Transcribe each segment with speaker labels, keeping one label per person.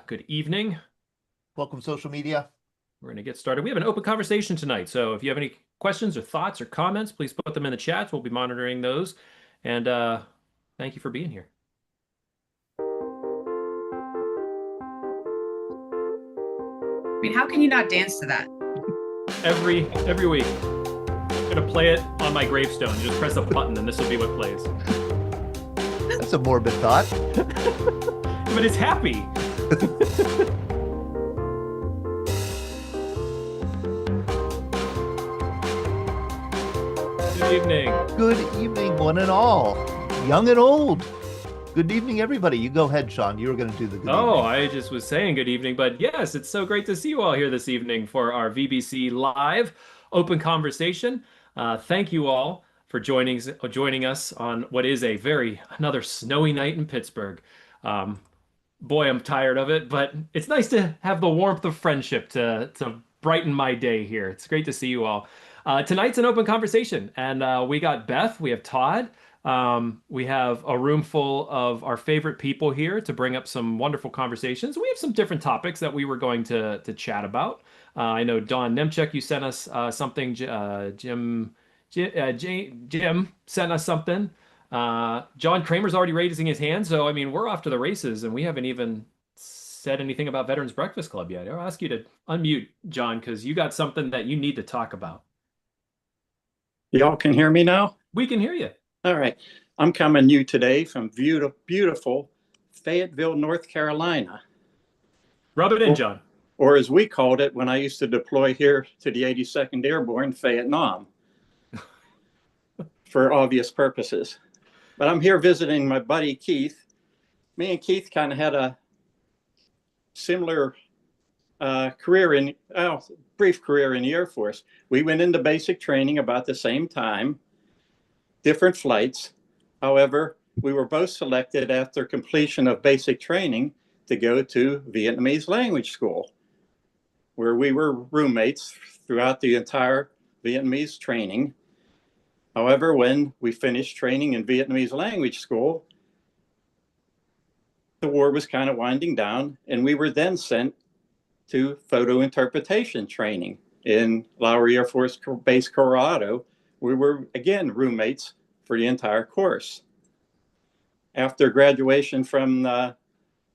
Speaker 1: Good evening.
Speaker 2: Welcome, social media.
Speaker 1: We're going to get started. We have an open conversation tonight. So if you have any questions or thoughts or comments, please put them in the chat. We'll be monitoring those. And thank you for being here.
Speaker 3: I mean, how can you not dance to that?
Speaker 1: Every week. I'm going to play it on my gravestone. You just press a button and this will be what plays.
Speaker 2: That's a morbid thought.
Speaker 1: But it's happy. Good evening.
Speaker 2: Good evening, one and all, young and old. Good evening, everybody. You go ahead, Sean. You were going to do the good
Speaker 1: Oh,
Speaker 2: evening.
Speaker 1: I just was saying good evening, but yes, it's so great to see you all here this evening for our VBC Live open conversation. Thank you all for joining us on what is another snowy night in Pittsburgh. Boy, I'm tired of it, but it's nice to have the warmth of friendship to brighten my day here. It's great to see you all. Tonight's an open conversation, and we got Beth, we have Todd, we have a room full of our favorite people here to bring up some wonderful conversations. We have some different topics that we were going to chat about. I know Don Nemchek, you sent us something. Jim sent us something. John Kramer's already raising his hand, so I mean we're off to the races, and we haven't even said anything about Veterans Breakfast Club yet. I'll ask you to unmute, John, because you got something that you need to talk about.
Speaker 4: Y'all can hear me now?
Speaker 1: We can hear you.
Speaker 4: All right. I'm coming to you today from beautiful Fayetteville, North Carolina.
Speaker 1: Rub it in, John.
Speaker 4: Or as we called it when I used to deploy here to the 82nd Airborne, Vietnam, for obvious purposes. But I'm here visiting my buddy Keith. Me and Keith kind of had a similar brief career in the Air Force. We went into basic training about the same time, different flights. However, we were both selected after completion of basic training to go to Vietnamese language school, where we were roommates throughout the entire Vietnamese training. However, when we finished training in Vietnamese language school, the war was kind of winding down, and we were then sent to photo interpretation training in Lowry Air Force Base, Colorado. We were, again, roommates for the entire course. After graduation from the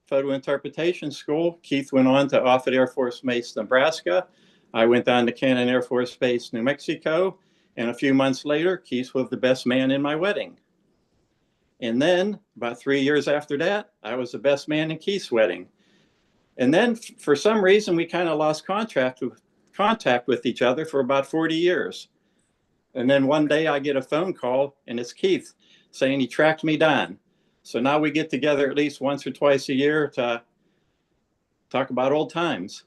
Speaker 4: photo interpretation school, Keith went on to Offutt Air Force Base, Nebraska. I went down to Cannon Air Force Base, New Mexico. And a few months later, Keith was the best man in my wedding. And then about 3 years after that, I was the best man in Keith's wedding. And then for some reason, we kind of lost contact with each other for about 40 years. And then one day I get a phone call, and it's Keith saying he tracked me down. So now we get together at least once or twice a year to talk about old times.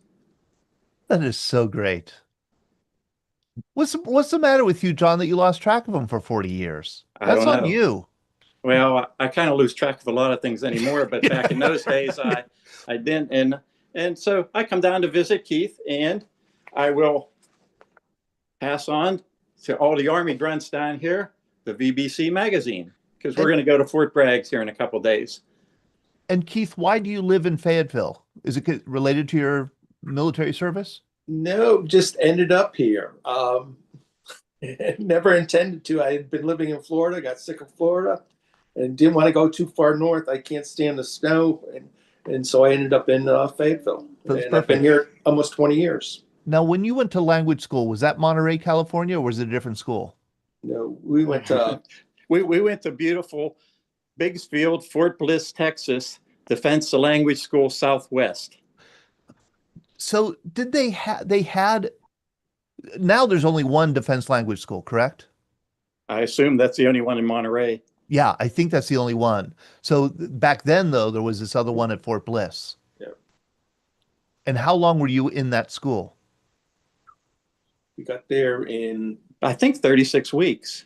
Speaker 2: That is so great. What's the matter with you, John, that you lost track of him for 40 years?
Speaker 4: I
Speaker 2: That's
Speaker 4: don't
Speaker 2: on
Speaker 4: know.
Speaker 2: you.
Speaker 4: Well, I kind of lose track of a lot of things anymore, but back in those days, I didn't. And so I come down to visit Keith, and I will pass on to all the Army grunts down here the VBC magazine, because we're going to go to Fort Bragg here in a couple of days.
Speaker 2: And Keith, why do you live in Fayetteville? Is it related to your military service?
Speaker 5: No, just ended up here. Never intended to. I had been living in Florida, got sick of Florida, and didn't want to go too far north. I can't stand the snow, and so I ended up in Fayetteville. And I've been here almost 20 years.
Speaker 2: Now, when you went to language school, was that Monterey, California, or was it a different school?
Speaker 5: No, we went to
Speaker 4: we went to beautiful Biggsfield, Fort Bliss, Texas, Defense Language School Southwest.
Speaker 2: So did they had now there's only one defense language school, correct?
Speaker 4: I assume that's the only one in Monterey.
Speaker 2: Yeah, I think that's the only one. So back then, though, there was this other one at Fort Bliss.
Speaker 5: Yeah.
Speaker 2: And how long were you in that school?
Speaker 5: We got there in,
Speaker 4: I think 36 weeks.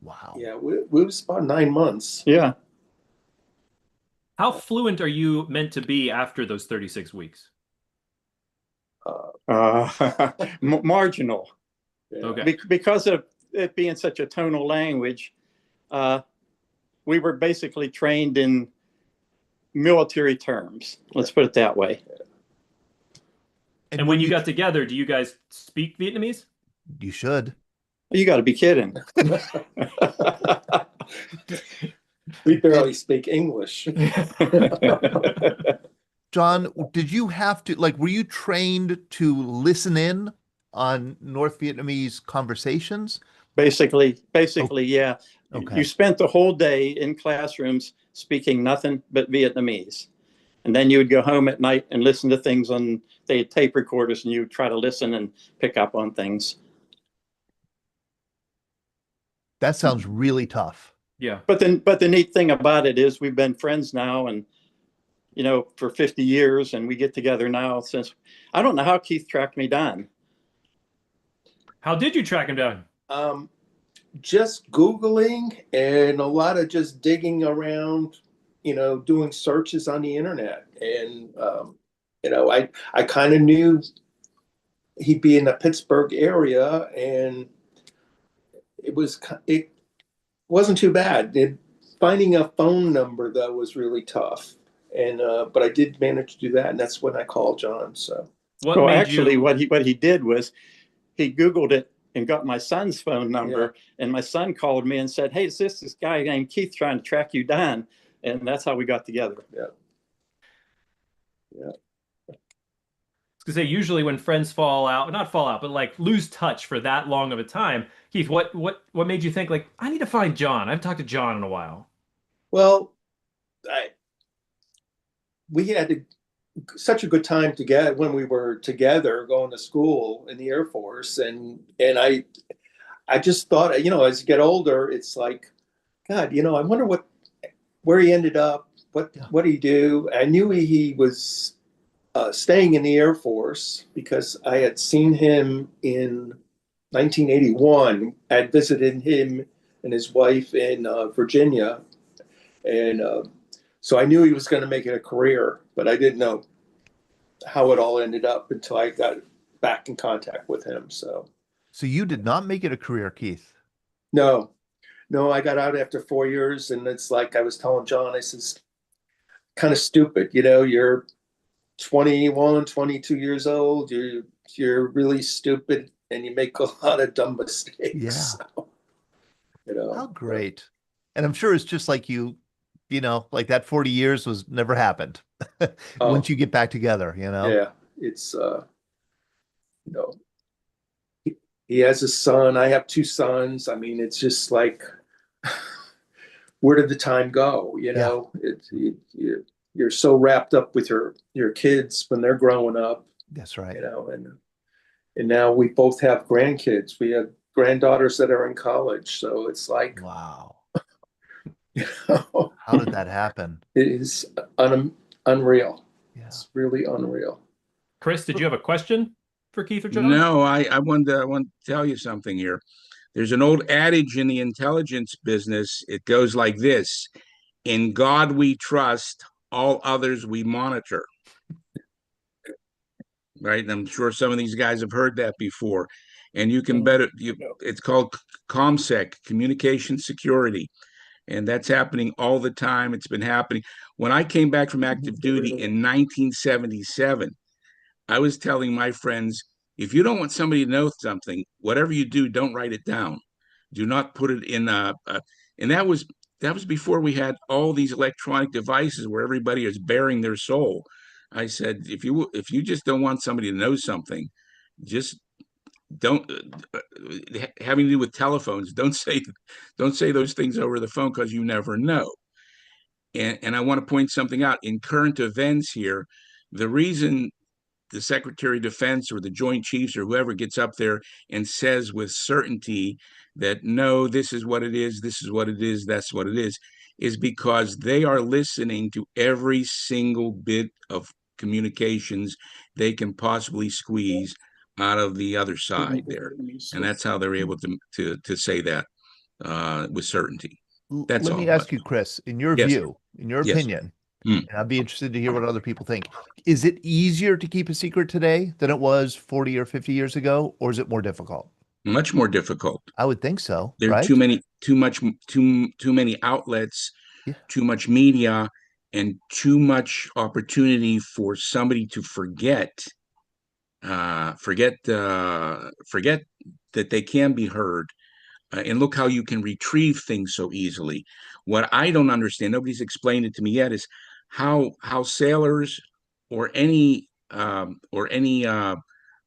Speaker 2: Wow.
Speaker 5: yeah, we was about 9 months.
Speaker 4: Yeah.
Speaker 1: How fluent are you meant to be after those 36 weeks?
Speaker 4: Marginal.
Speaker 5: Yeah.
Speaker 1: Okay.
Speaker 4: Because of it being such a tonal language, we were basically trained in military terms. Let's put it that way.
Speaker 1: And when you got together, do you guys speak Vietnamese?
Speaker 2: You should.
Speaker 4: You got to be kidding.
Speaker 5: We barely speak English.
Speaker 2: John, did you have to, like, were you trained to listen in on North Vietnamese conversations?
Speaker 4: Basically, yeah.
Speaker 2: Okay.
Speaker 4: You spent the whole day in classrooms speaking nothing but Vietnamese. And then you would go home at night and listen to things on, they had tape recorders, and you would try to listen and pick up on things.
Speaker 2: That sounds really tough.
Speaker 1: Yeah.
Speaker 4: But the neat thing about it is we've been friends now, and for 50 years, and we get together now since, I don't know how Keith tracked me down.
Speaker 1: How did you track him down?
Speaker 5: Just Googling and a lot of just digging around, doing searches on the internet. And, I kind of knew he'd be in the Pittsburgh area, and it wasn't too bad. Finding a phone number, though, was really tough. And but I did manage to do that, and that's when I called John. So,
Speaker 4: well, actually, what he did was he Googled it and got my son's phone number, and my son called me and said, "Hey, is this guy named Keith trying to track you down?" And that's how we got together.
Speaker 5: Yeah.
Speaker 1: I was gonna say, usually when friends not fall out, but like lose touch for that long of a time, Keith, what made you think, like, I need to find John? I haven't talked to John in a while.
Speaker 5: Well, we had such a good time together when we were together going to school in the Air Force, and I just thought, as you get older, it's like, God, I wonder where he ended up, what he do. I knew he was staying in the Air Force because I had seen him in 1981. I had visited him and his wife in Virginia, and so I knew he was going to make it a career, but I didn't know how it all ended up until I got back in contact with him. So
Speaker 2: you did not make it a career, Keith?
Speaker 5: No, I got out after 4 years, and it's like I was telling John, I says, kind of stupid, you're 21, 22 years old, you're really stupid, and you make a lot of dumb mistakes.
Speaker 2: Yeah.
Speaker 5: So,
Speaker 2: How great. And I'm sure it's just like like that 40 years was never happened once you get back together,
Speaker 5: Yeah, it's, he has a son. I have two sons. I mean, it's just like, where did the time go? You're so wrapped up with your kids when they're growing up.
Speaker 2: That's right.
Speaker 5: And now we both have grandkids. We have granddaughters that are in college. So it's like,
Speaker 2: wow. How did that happen?
Speaker 5: It is unreal.
Speaker 2: Yeah.
Speaker 5: It's really unreal.
Speaker 1: Chris, did you have a question for Keith or John?
Speaker 6: No, I want to tell you something here. There's an old adage in the intelligence business. It goes like this: in God we trust, all others we monitor. Right? And I'm sure some of these guys have heard that before. And you can bet it. It's called ComSec, communication security. And that's happening all the time. It's been happening. When I came back from active duty in 1977, I was telling my friends, if you don't want somebody to know something, whatever you do, don't write it down. Do not put it in and that was before we had all these electronic devices where everybody is bearing their soul. I said, if you just don't want somebody to know something, just don't having to do with telephones, don't say those things over the phone, because you never know. And I want to point something out in current events here. The reason the Secretary of Defense or the Joint Chiefs or whoever gets up there and says with certainty that, no, this is what it is, this is what it is, that's what it is because they are listening to every single bit of communications they can possibly squeeze out of the other side there. And that's how they're able to say that with certainty. That's
Speaker 2: Let me ask you, Chris, in your view, in your opinion, and I'd be interested to hear what other people think. Is it easier to keep a secret today than it was 40 or 50 years ago, or is it more difficult?
Speaker 6: Much more difficult.
Speaker 2: I would think so.
Speaker 6: There are too many outlets, too much media, and too much opportunity for somebody to forget that they can be heard, and look how you can retrieve things so easily. What I don't understand, nobody's explained it to me yet, is how sailors or any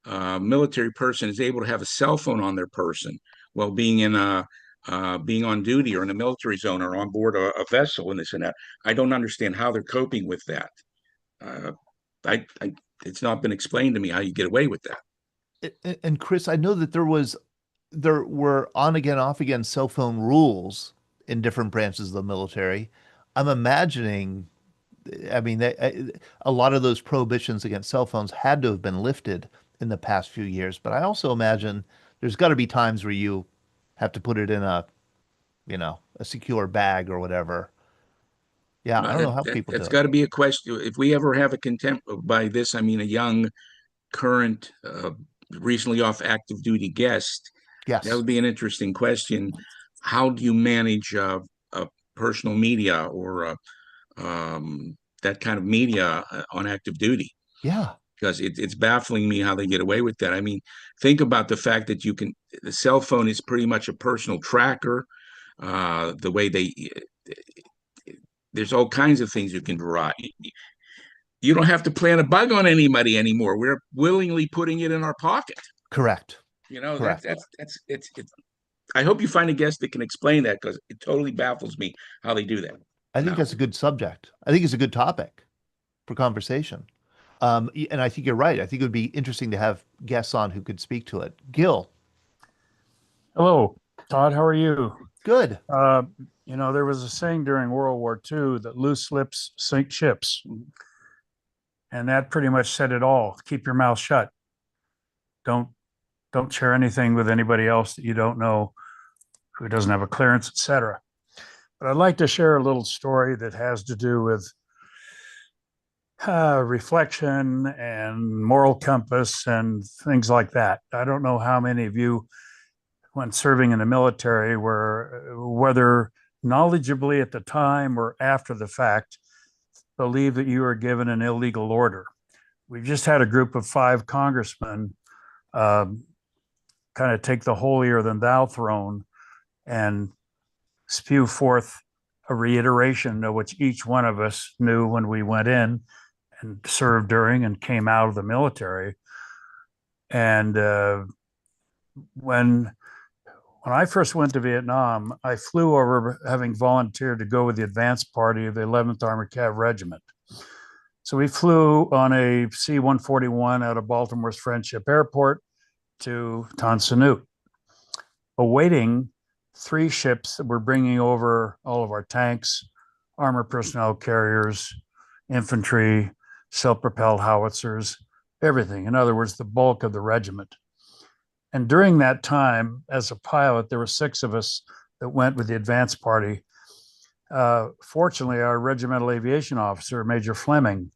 Speaker 6: military person is able to have a cell phone on their person while being on duty or in a military zone or on board a vessel and this and that. I don't understand how they're coping with that. I it's not been explained to me how you get away with that.
Speaker 2: And Chris, I know that there were on again, off again cell phone rules in different branches of the military. I'm imagining, I mean, a lot of those prohibitions against cell phones had to have been lifted in the past few years. But I also imagine there's got to be times where you have to put it in a secure bag or whatever. Yeah, I don't know how people do
Speaker 6: It's
Speaker 2: it.
Speaker 6: got to be a question. If we ever have a contempt by this, I mean, a young, current, recently off active duty guest,
Speaker 2: Yes.
Speaker 6: that would be an interesting question. How do you manage personal media or that kind of media on active duty?
Speaker 2: Yeah.
Speaker 6: Because it's baffling me how they get away with that. I mean, think about the fact that the cell phone is pretty much a personal tracker. The way there's all kinds of things you can derive. You don't have to plant a bug on anybody anymore. We're willingly putting it in our pocket.
Speaker 2: Correct.
Speaker 6: Correct. It's I hope you find a guest that can explain that, because it totally baffles me how they do that.
Speaker 2: I think that's a good subject. I think it's a good topic for conversation. And I think you're right. I think it would be interesting to have guests on who could speak to it. Gil.
Speaker 7: Hello, Todd. How are you?
Speaker 2: Good.
Speaker 7: There was a saying during World War II that loose lips sink ships. And that pretty much said it all. Keep your mouth shut. Don't share anything with anybody else that you don't know, who doesn't have a clearance, etc. But I'd like to share a little story that has to do with reflection and moral compass and things like that. I don't know how many of you, when serving in the military, were, whether knowledgeably at the time or after the fact, believe that you were given an illegal order. We've just had a group of 5 congressmen kind of take the holier than thou throne and spew forth a reiteration of which each one of us knew when we went in and served during and came out of the military. And when I first went to Vietnam, I flew over, having volunteered to go with the advance party of the 11th Armored Cav Regiment. So we flew on a C-141 out of Baltimore's Friendship Airport to Tan Son Nhut, awaiting 3 ships that were bringing over all of our tanks, armor personnel carriers, infantry, self-propelled howitzers, everything. In other words, the bulk of the regiment. And during that time, as a pilot, there were 6 of us that went with the advance party. Fortunately, our regimental aviation officer, Major Fleming,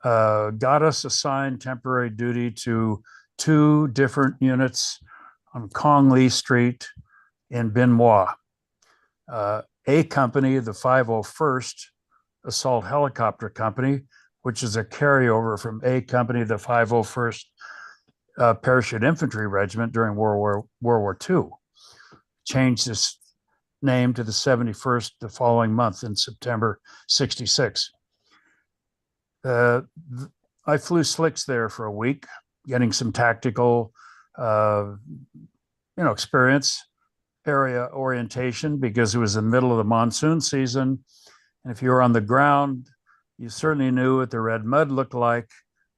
Speaker 7: got us assigned temporary duty to 2 different units on Kong Lee Street in Bien Hoa. A company, the 501st Assault Helicopter Company, which is a carryover from A company, the 501st Parachute Infantry Regiment during World War II, changed its name to the 71st the following month in September '66. I flew slicks there for a week, getting some tactical, experience, area orientation, because it was in the middle of the monsoon season. And if you were on the ground, you certainly knew what the red mud looked like,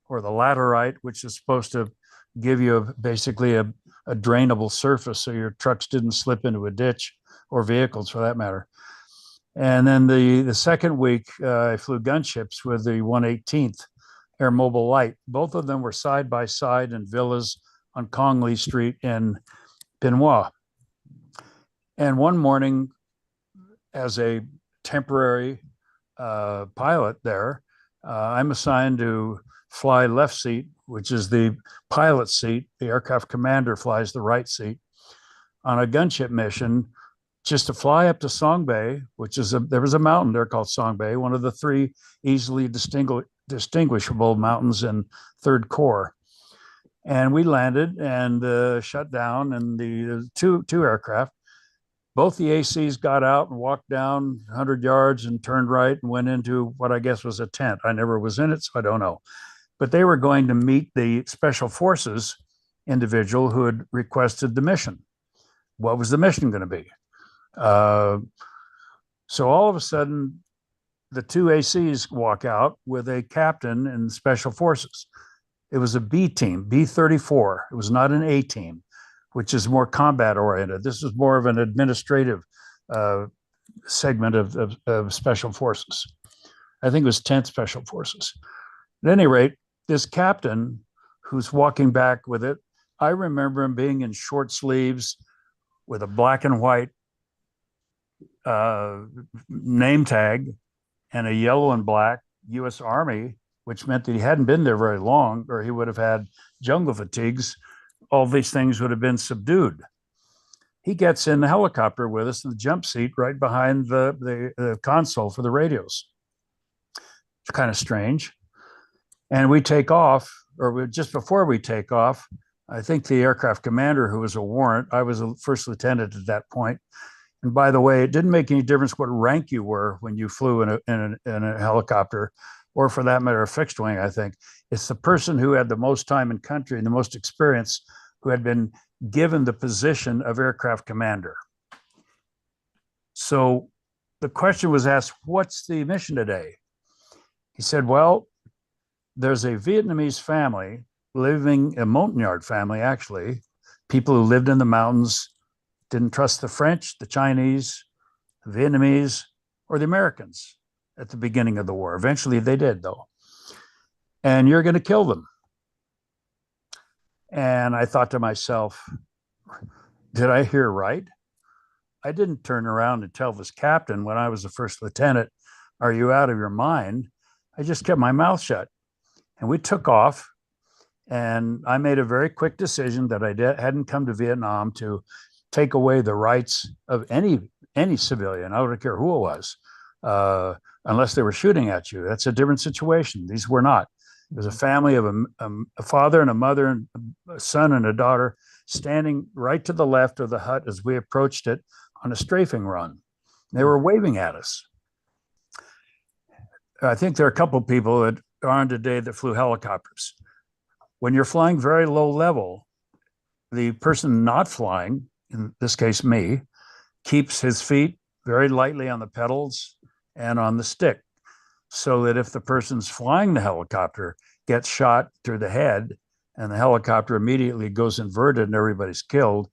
Speaker 7: or the laterite, which is supposed to give you basically a drainable surface so your trucks didn't slip into a ditch, or vehicles for that matter. And then the second week, I flew gunships with the 118th Air Mobile Light. Both of them were side by side in villas on Kong Lee Street in Bien Hoa. And one morning, as a temporary pilot there, I'm assigned to fly left seat, which is the pilot seat. The aircraft commander flies the right seat on a gunship mission just to fly up to Song Bay, which is there was a mountain there called Song Bay, one of the three easily distinguishable mountains in Third Corps. And we landed and shut down, and the two aircraft, both the ACs got out and walked down 100 yards and turned right and went into what I guess was a tent. I never was in it, so I don't know. But they were going to meet the Special Forces individual who had requested the mission. What was the mission going to be? So all of a sudden, the two ACs walk out with a captain in Special Forces. It was a B team, B-34. It was not an A team, which is more combat oriented. This is more of an administrative segment of Special Forces. I think it was 10th Special Forces. At any rate, this captain who's walking back with it, I remember him being in short sleeves with a black and white name tag and a yellow and black U.S. Army, which meant that he hadn't been there very long, or he would have had jungle fatigues. All these things would have been subdued. He gets in the helicopter with us in the jump seat right behind the console for the radios. It's kind of strange. And we take off, or just before we take off, I think the aircraft commander, who was a warrant, I was a first lieutenant at that point. And by the way, it didn't make any difference what rank you were when you flew in a helicopter, or for that matter, a fixed wing, I think. It's the person who had the most time in country and the most experience who had been given the position of aircraft commander. So the question was asked, what's the mission today? He said, well, there's a Vietnamese family living, a Montagnard family, actually, people who lived in the mountains, didn't trust the French, the Chinese, the Vietnamese, or the Americans at the beginning of the war. Eventually they did, though. And you're going to kill them. And I thought to myself, did I hear right? I didn't turn around and tell this captain when I was a first lieutenant, are you out of your mind? I just kept my mouth shut. And we took off. And I made a very quick decision that I hadn't come to Vietnam to take away the rights of any civilian. I don't care who it was, unless they were shooting at you. That's a different situation. These were not. It was a family of a father and a mother and a son and a daughter standing right to the left of the hut as we approached it on a strafing run. They were waving at us. I think there are a couple of people that are on today that flew helicopters. When you're flying very low level, the person not flying, in this case me, keeps his feet very lightly on the pedals and on the stick, so that if the person's flying the helicopter gets shot through the head and the helicopter immediately goes inverted and everybody's killed,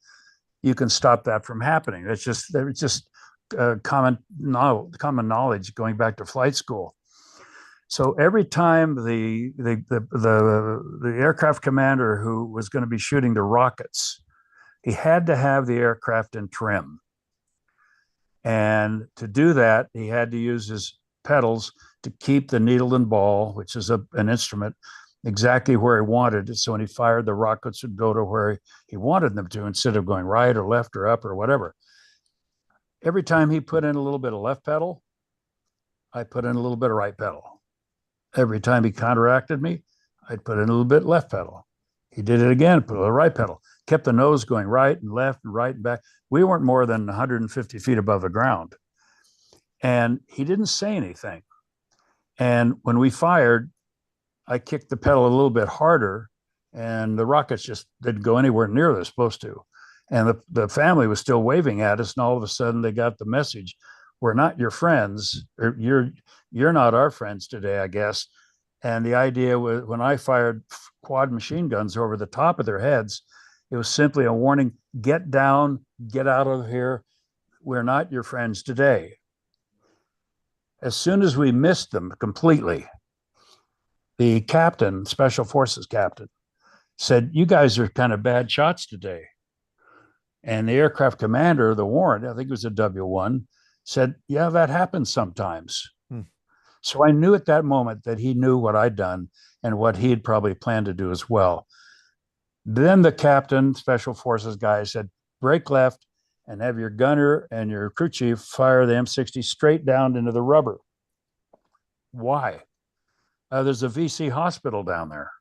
Speaker 7: you can stop that from happening. It's just common knowledge going back to flight school. So every time the aircraft commander who was going to be shooting the rockets, he had to have the aircraft in trim. And to do that, he had to use his pedals to keep the needle and ball, which is an instrument, exactly where he wanted it. So when he fired, the rockets would go to where he wanted them to, instead of going right or left or up or whatever. Every time he put in a little bit of left pedal, I put in a little bit of right pedal. Every time he counteracted me, I'd put in a little bit left pedal. He did it again, put a little right pedal, kept the nose going right and left and right and back. We weren't more than 150 feet above the ground. And he didn't say anything. And when we fired, I kicked the pedal a little bit harder, and the rockets just didn't go anywhere near they're supposed to. And the family was still waving at us, and all of a sudden they got the message, we're not your friends, or you're not our friends today, I guess. And the idea was, when I fired quad machine guns over the top of their heads, it was simply a warning, get down, get out of here. We're not your friends today. As soon as we missed them completely, the captain, Special Forces captain, said, you guys are kind of bad shots today. And the aircraft commander, the warrant, I think it was a W1, said, yeah, that happens sometimes. So I knew at that moment that he knew what I'd done and what he had probably planned to do as well. Then the captain, Special Forces guy, said, break left and have your gunner and your crew chief fire the M60 straight down into the rubber. Why? There's a VC hospital down there.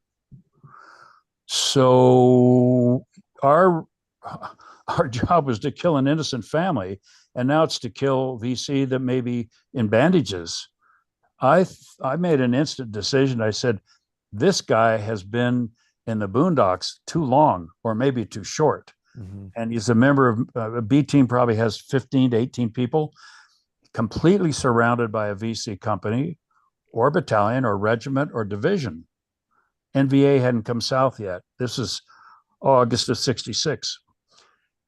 Speaker 7: So our job was to kill an innocent family, and now it's to kill VC that may be in bandages. I made an instant decision. I said, this guy has been in the boondocks too long, or maybe too short. Mm-hmm. And he's a member of a B team, probably has 15 to 18 people, completely surrounded by a VC company or battalion or regiment or division. NVA hadn't come south yet. This is August of 66.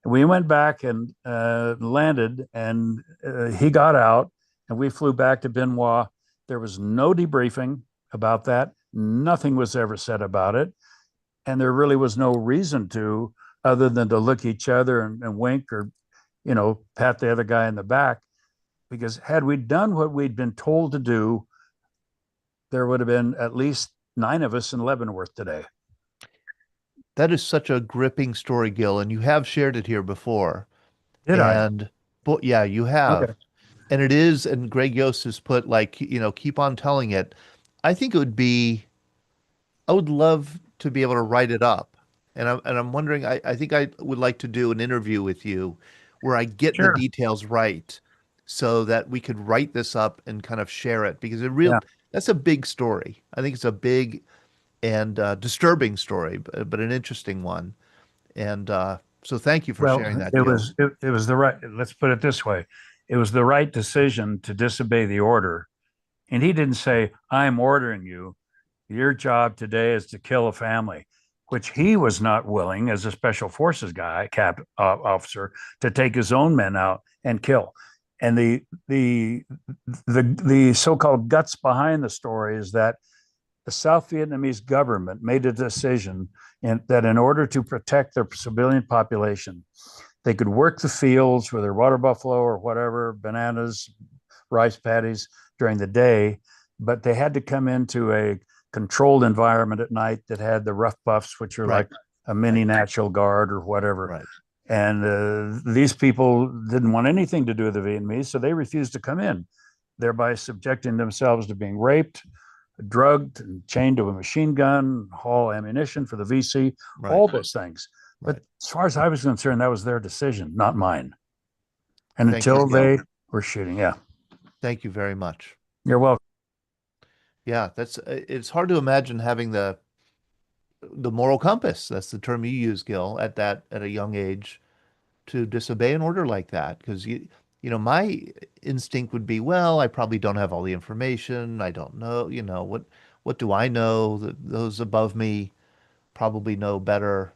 Speaker 7: We went back and landed, and he got out, and we flew back to Benoit. There was no debriefing about that. Nothing was ever said about it. And there really was no reason to, other than to look each other and wink or, pat the other guy in the back. Because had we done what we'd been told to do, there would have been at least 9 of us in Leavenworth today.
Speaker 2: That is such a gripping story, Gil, and you have shared it here before.
Speaker 7: Did I?
Speaker 2: But yeah, you have.
Speaker 7: Okay.
Speaker 2: And it is, and Greg Yost has put keep on telling it. I think it would be, I would love to be able to write it up. And I'm wondering, I think I would like to do an interview with you where I get the details right so that we could write this up and kind of share it, because that's a big story. I think it's a big and disturbing story, but an interesting one. And so thank you for sharing that.
Speaker 7: It was the right, let's put it this way. It was the right decision to disobey the order. And he didn't say, I'm ordering you. Your job today is to kill a family, which he was not willing, as a special forces guy, officer, to take his own men out and kill. And the so-called guts behind the story is that the South Vietnamese government made a decision that in order to protect their civilian population, they could work the fields with their water buffalo or whatever, bananas, rice paddies during the day, but they had to come into a controlled environment at night that had the rough buffs, which are like a mini National Guard or whatever. Right. And these people didn't want anything to do with the Vietnamese, so they refused to come in, thereby subjecting themselves to being raped, drugged, and chained to a machine gun, haul ammunition for the VC, all those things. But as far as I was concerned, that was their decision, not mine. And until they were shooting,
Speaker 2: Thank you very much.
Speaker 7: You're welcome.
Speaker 2: Yeah, it's hard to imagine having the moral compass. That's the term you use, Gil, at a young age, to disobey an order like that. Because my instinct would be, well, I probably don't have all the information. I don't know, what do I know? Those above me probably know better.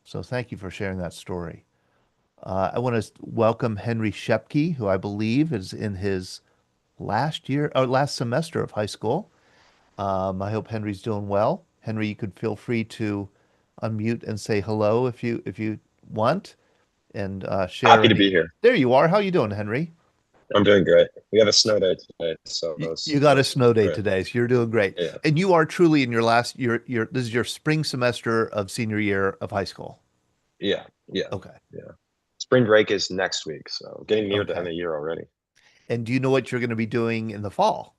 Speaker 2: So thank you for sharing that story. I want to welcome Henry Shepke, who I believe is in his last semester of high school. I hope Henry's doing well. Henry, you could feel free to unmute and say hello if you want, and share.
Speaker 8: Happy to be here.
Speaker 2: There you are. How you doing, Henry?
Speaker 8: I'm doing great. We have a snow day today, so
Speaker 2: you got a snow day today, so you're doing great.
Speaker 8: Yeah.
Speaker 2: And you are truly in your last this is your spring semester of senior year of high school.
Speaker 8: Yeah.
Speaker 2: Okay.
Speaker 8: Yeah. Spring break is next week, so getting near the end of the year already.
Speaker 2: And do you know what you're going to be doing in the fall?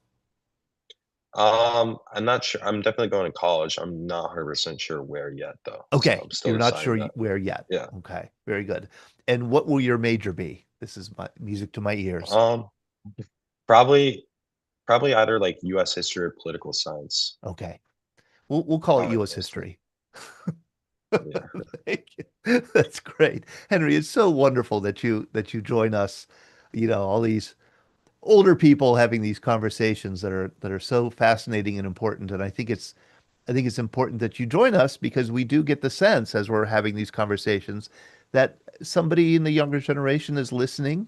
Speaker 8: I'm not sure. I'm definitely going to college. I'm not 100% sure where yet, though.
Speaker 2: Okay.
Speaker 8: So I'm still
Speaker 2: you're not sure where yet.
Speaker 8: Yeah.
Speaker 2: Okay. Very good. And what will your major be? This is music to my ears.
Speaker 8: Probably either like U.S. history or political science.
Speaker 2: Okay. We'll call it U.S. history. Yeah. Thank you. That's great. Henry, it's so wonderful that you join us, all these older people having these conversations that are so fascinating and important. And I think it's important that you join us, because we do get the sense, as we're having these conversations, that somebody in the younger generation is listening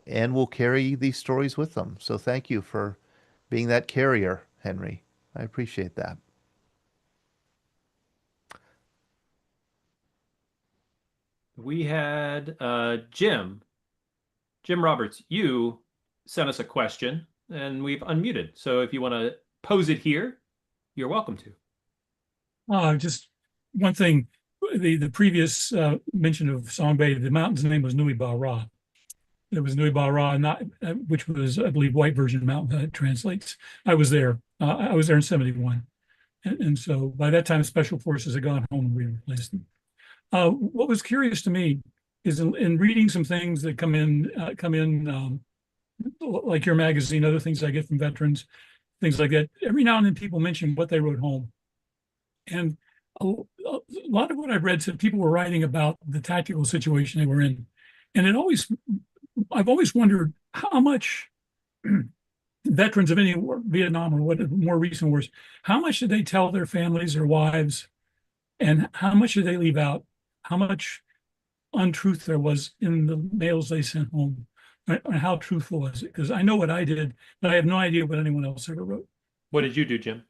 Speaker 2: and will carry these stories with them. So thank you for being that carrier, Henry. I appreciate that.
Speaker 1: We had Jim Roberts. You sent us a question, and we've unmuted. So if you want to pose it here, you're welcome to.
Speaker 9: Just one thing. the previous mention of Song Bay, the mountain's name was Nui Ba Ra. There was Nui Ba Ra, not which was, I believe, White Virgin Mountain. That translates. I was there. I was there in '71, and so by that time, Special Forces had gone home and we replaced them. What was curious to me is in reading some things that come in, like your magazine, other things I get from veterans, things like that. Every now and then, people mention what they wrote home, and a lot of what I've read said people were writing about the tactical situation they were in, and I've always wondered how much veterans of any war, Vietnam or what more recent wars, how much did they tell their families, their wives, and how much did they leave out? How much untruth there was in the mails they sent home, and how truthful was it? Because I know what I did, but I have no idea what anyone else ever wrote.
Speaker 1: What did you do, Jim?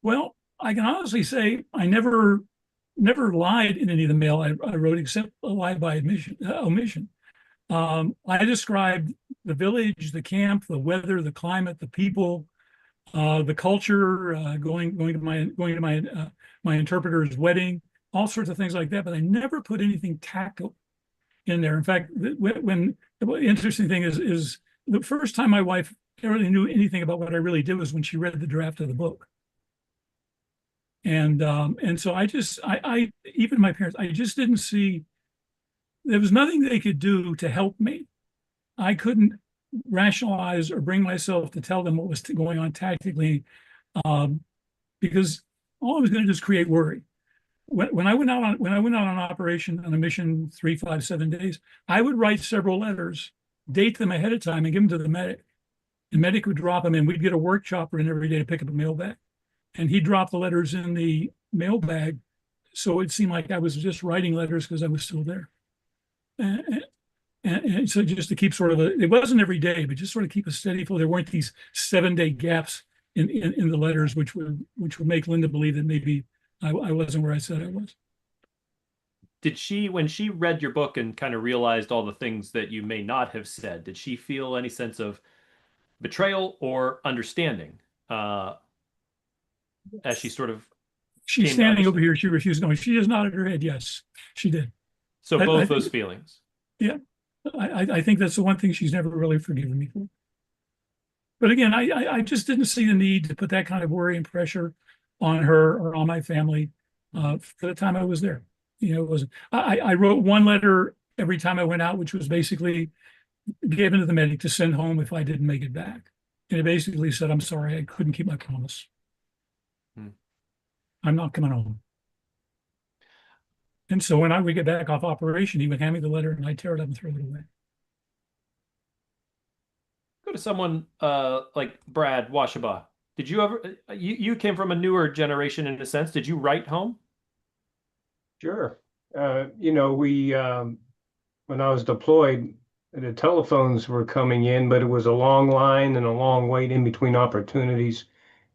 Speaker 9: Well, I can honestly say I never lied in any of the mail I wrote, except a lie by omission. I described the village, the camp, the weather, the climate, the people, the culture, going to my interpreter's wedding, all sorts of things like that. But I never put anything tactile in there. In fact, when the interesting thing is the first time my wife really knew anything about what I really did was when she read the draft of the book. And so I even my parents, I just didn't see, there was nothing they could do to help me. I couldn't rationalize or bring myself to tell them what was going on tactically, because all I was going to do is create worry. When I went out on operation on a mission 3, 5, 7 days, I would write several letters, date them ahead of time, and give them to the medic. The medic would drop them in. We'd get a work chopper in every day to pick up a mail bag, and he'd drop the letters in the mail bag, so it seemed like I was just writing letters because I was still there. And so just to keep sort of it wasn't every day, but just sort of keep a steady flow. There weren't these 7-day gaps in the letters, which would make Linda believe that maybe I wasn't where I said I was.
Speaker 1: Did she, when she read your book and kind of realized all the things that you may not have said, did she feel any sense of betrayal or understanding as she sort of
Speaker 9: She's standing over here. She refused going. She just nodded her head. Yes, she did.
Speaker 1: So both those feelings.
Speaker 9: Yeah, I think that's the one thing she's never really forgiven me for. But again, I just didn't see the need to put that kind of worry and pressure on her or on my family for the time I was there. You know, it wasn't. I wrote one letter every time I went out, which was basically given to the medic to send home if I didn't make it back. And it basically said, "I'm sorry, I couldn't keep my promise. I'm not coming home." And so when I would get back off operation, he would hand me the letter and I'd tear it up and throw it away.
Speaker 1: Go to someone like Brad Washaba. Did you ever, you came from a newer generation in a sense. Did you write home?
Speaker 10: Sure. You know, when I was deployed, the telephones were coming in, but it was a long line and a long wait in between opportunities,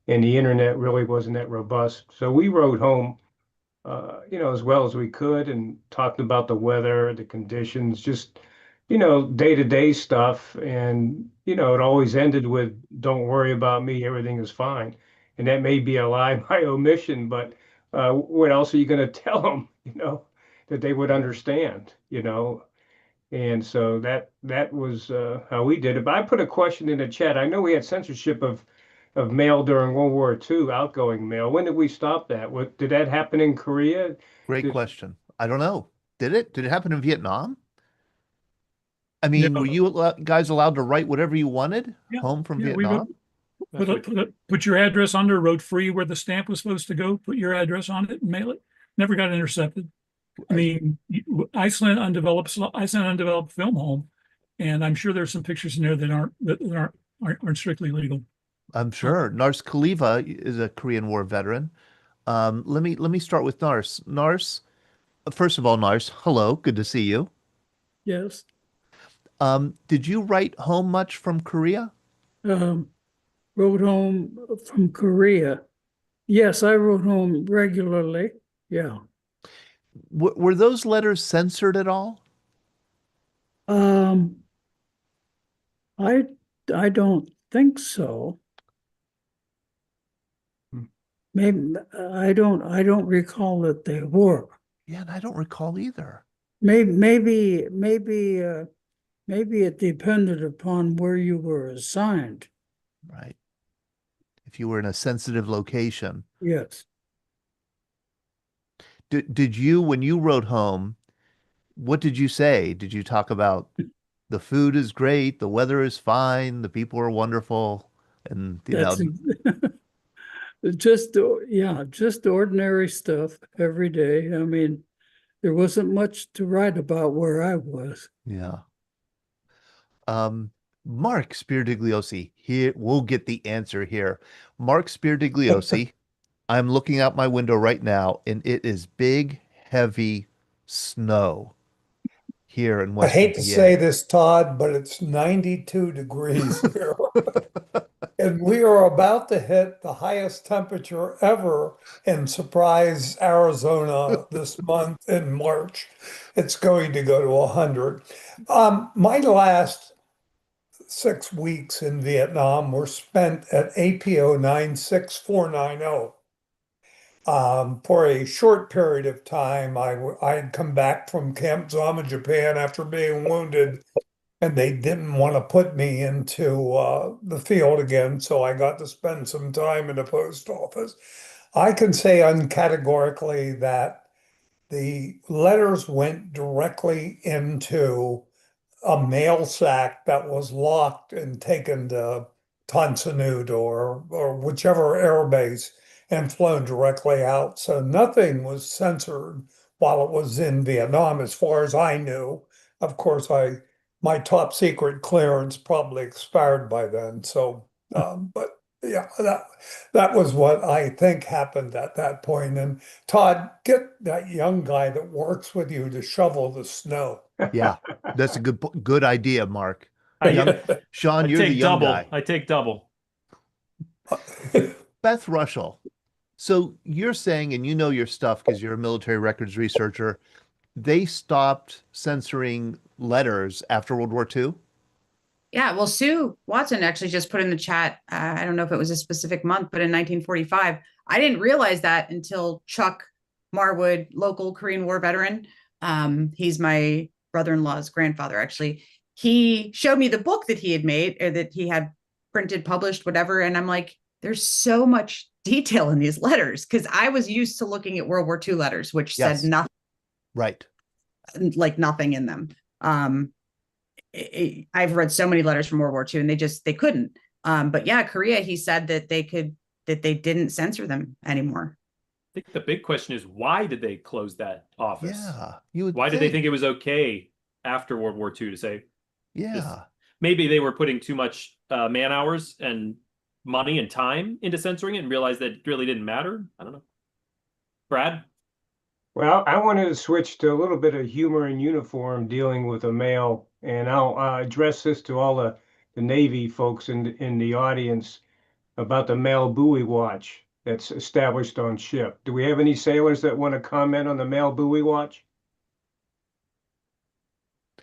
Speaker 10: and the internet really wasn't that robust. So we wrote home, you know, as well as we could, and talked about the weather, the conditions, just, you know, day-to-day stuff. And, you know, it always ended with, "Don't worry about me, everything is fine." And that may be a lie by omission, but what else are you going to tell them, you know, that they would understand, you know? And so that was how we did it. But I put a question in the chat. I know we had censorship of mail during World War II, outgoing mail. When did we stop that? What did that happen in Korea?
Speaker 2: Great question. I don't know. Did it? Did it happen in Vietnam? I mean,
Speaker 9: No.
Speaker 2: were you guys allowed to write whatever you wanted home from
Speaker 9: We
Speaker 2: Vietnam?
Speaker 9: put your address under, wrote free where the stamp was supposed to go, put your address on it and mail it. Never got intercepted. I mean, I sent undeveloped film home, and I'm sure there's some pictures in there that aren't strictly legal.
Speaker 2: I'm sure. Nars Khalifa is a Korean War veteran. Let me start with Nars. Nars, first of all, Nars, hello, good to see you.
Speaker 11: Yes.
Speaker 2: Did you write home much from Korea?
Speaker 11: Wrote home from Korea. Yes, I wrote home regularly. Yeah.
Speaker 2: Were those letters censored at all?
Speaker 11: I don't think so. maybe I don't recall that they were.
Speaker 2: Yeah, and I don't recall either.
Speaker 11: Maybe it depended upon where you were assigned.
Speaker 2: Right. If you were in a sensitive location.
Speaker 11: Yes.
Speaker 2: Did you, when you wrote home, what did you say? Did you talk about the food is great, the weather is fine, the people are wonderful, and
Speaker 11: That's just ordinary stuff every day. I mean, there wasn't much to write about where I was.
Speaker 2: yeah. Mark Spirdigliosi, here we'll get the answer here. Mark Spirdigliosi, I'm looking out my window right now, and it is big, heavy snow here in
Speaker 12: I
Speaker 2: Western
Speaker 12: hate to
Speaker 2: PA.
Speaker 12: say this, Todd, but it's 92 degrees here. And we are about to hit the highest temperature ever in Surprise, Arizona this month in March. It's going to go to 100. My last 6 weeks in Vietnam were spent at APO 96490. For a short period of time, I'd come back from Camp Zama, Japan after being wounded, and they didn't want to put me into the field again, so I got to spend some time in the post office. I can say uncategorically that the letters went directly into a mail sack that was locked and taken to Tan Son Nhut or whichever air base and flown directly out. So nothing was censored while it was in Vietnam, as far as I knew. Of course, my top secret clearance probably expired by then. So, but yeah, that was what I think happened at that point. And Todd, get that young guy that works with you to shovel the snow.
Speaker 2: Yeah, that's a good idea, Mark.
Speaker 1: I
Speaker 2: Sean, you're the
Speaker 1: take
Speaker 2: young
Speaker 1: double.
Speaker 2: guy.
Speaker 1: I take double.
Speaker 2: Beth Russell. So you're saying, and you know your stuff because you're a military records researcher, they stopped censoring letters after World War II?
Speaker 3: Yeah, well, Sue Watson actually just put in the chat. I don't know if it was a specific month, but in 1945, I didn't realize that until Chuck Marwood, local Korean War veteran. He's my brother-in-law's grandfather, actually. He showed me the book that he had made, or that he had printed, published, whatever. And I'm like, there's so much detail in these letters, because I was used to looking at World War II letters, which
Speaker 2: Yes.
Speaker 3: said nothing,
Speaker 2: Right.
Speaker 3: like nothing in them. I've read so many letters from World War II, and they couldn't. But yeah, Korea, he said that they didn't censor them anymore.
Speaker 1: I think the big question is, why did they close that office?
Speaker 2: Yeah,
Speaker 1: why did they think it was okay after World War II to say?
Speaker 2: Yeah,
Speaker 1: maybe they were putting too much man hours and money and time into censoring it and realized that it really didn't matter. I don't know. Brad?
Speaker 10: Well, I wanted to switch to a little bit of humor in uniform dealing with a male, and I'll address this to all the Navy folks in the audience about the male buoy watch that's established on ship. Do we have any sailors that want to comment on the male buoy watch?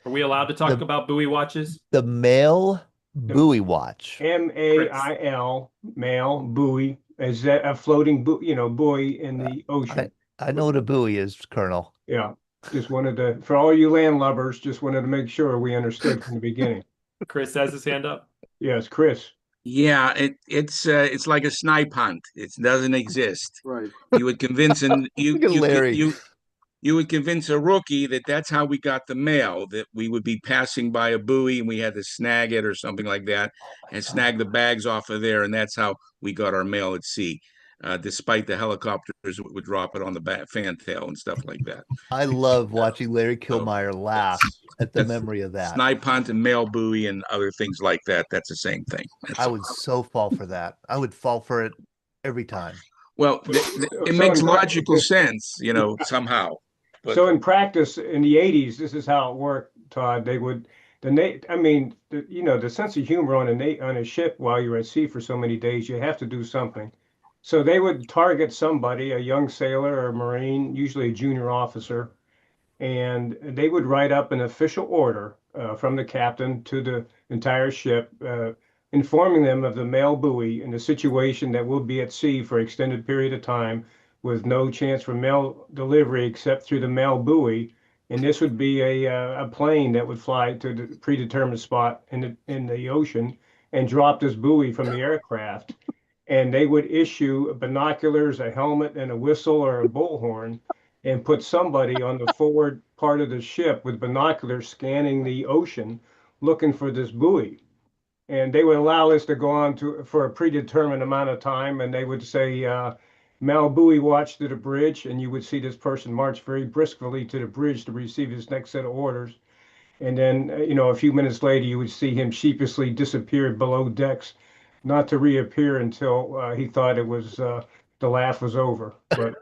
Speaker 1: Are we allowed to talk about buoy watches?
Speaker 2: The male buoy watch.
Speaker 10: MAIL, male buoy. Is that a floating buoy in the ocean?
Speaker 2: I know what a buoy is, Colonel.
Speaker 10: Yeah, just wanted to, for all you land lubbers, just wanted to make sure we understood from the beginning.
Speaker 1: Chris has his hand up.
Speaker 10: Yes, Chris.
Speaker 6: Yeah, it's like a snipe hunt. It doesn't exist.
Speaker 5: Right.
Speaker 6: You would convince
Speaker 2: Look at Larry.
Speaker 6: You would convince a rookie that that's how we got the mail, that we would be passing by a buoy and we had to snag it or something like that and snag the bags off of there. And that's how we got our mail at sea, despite the helicopters would drop it on the fantail and stuff like that.
Speaker 2: I love watching Larry Kilmeyer laugh at the memory of that.
Speaker 6: Snipe hunt and mail buoy and other things like that. That's the same thing.
Speaker 2: I would so fall for that. I would fall for it every time.
Speaker 6: Well, it makes logical sense, somehow. But
Speaker 10: so in practice, in the 80s, this is how it worked, Todd. They would, the sense of humor on a ship while you're at sea for so many days, you have to do something. So they would target somebody, a young sailor or a Marine, usually a junior officer, and they would write up an official order from the captain to the entire ship. informing them of the mail buoy and the situation that we'll be at sea for an extended period of time with no chance for mail delivery except through the mail buoy. And this would be a plane that would fly to the predetermined spot in the ocean and drop this buoy from the aircraft. And they would issue binoculars, a helmet, and a whistle or a bullhorn, and put somebody on the forward part of the ship with binoculars scanning the ocean, looking for this buoy. And they would allow us to go on for a predetermined amount of time, and they would say, Mal Buoy watch to the bridge, and you would see this person march very briskly to the bridge to receive his next set of orders. And then, a few minutes later, you would see him sheepishly disappear below decks, not to reappear until he thought it was the laugh was over. But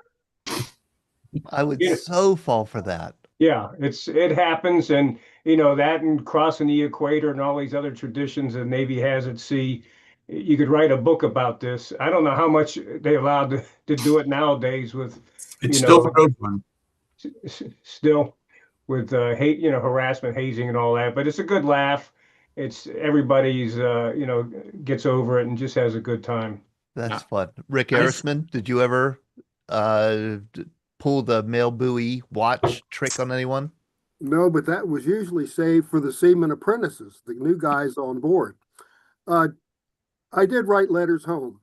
Speaker 2: I would
Speaker 10: yeah,
Speaker 2: so fall for that.
Speaker 10: yeah, it happens, and that and crossing the equator and all these other traditions the Navy has at sea. You could write a book about this. I don't know how much they allowed to do it nowadays with,
Speaker 13: It's still for those one.
Speaker 10: still with hate, harassment, hazing, and all that. But it's a good laugh. It's everybody's, gets over it and just has a good time.
Speaker 2: That's fun. Rick Erisman, did you ever pull the mail buoy watch trick on anyone?
Speaker 14: No, but that was usually saved for the seaman apprentices, the new guys on board. I did write letters home.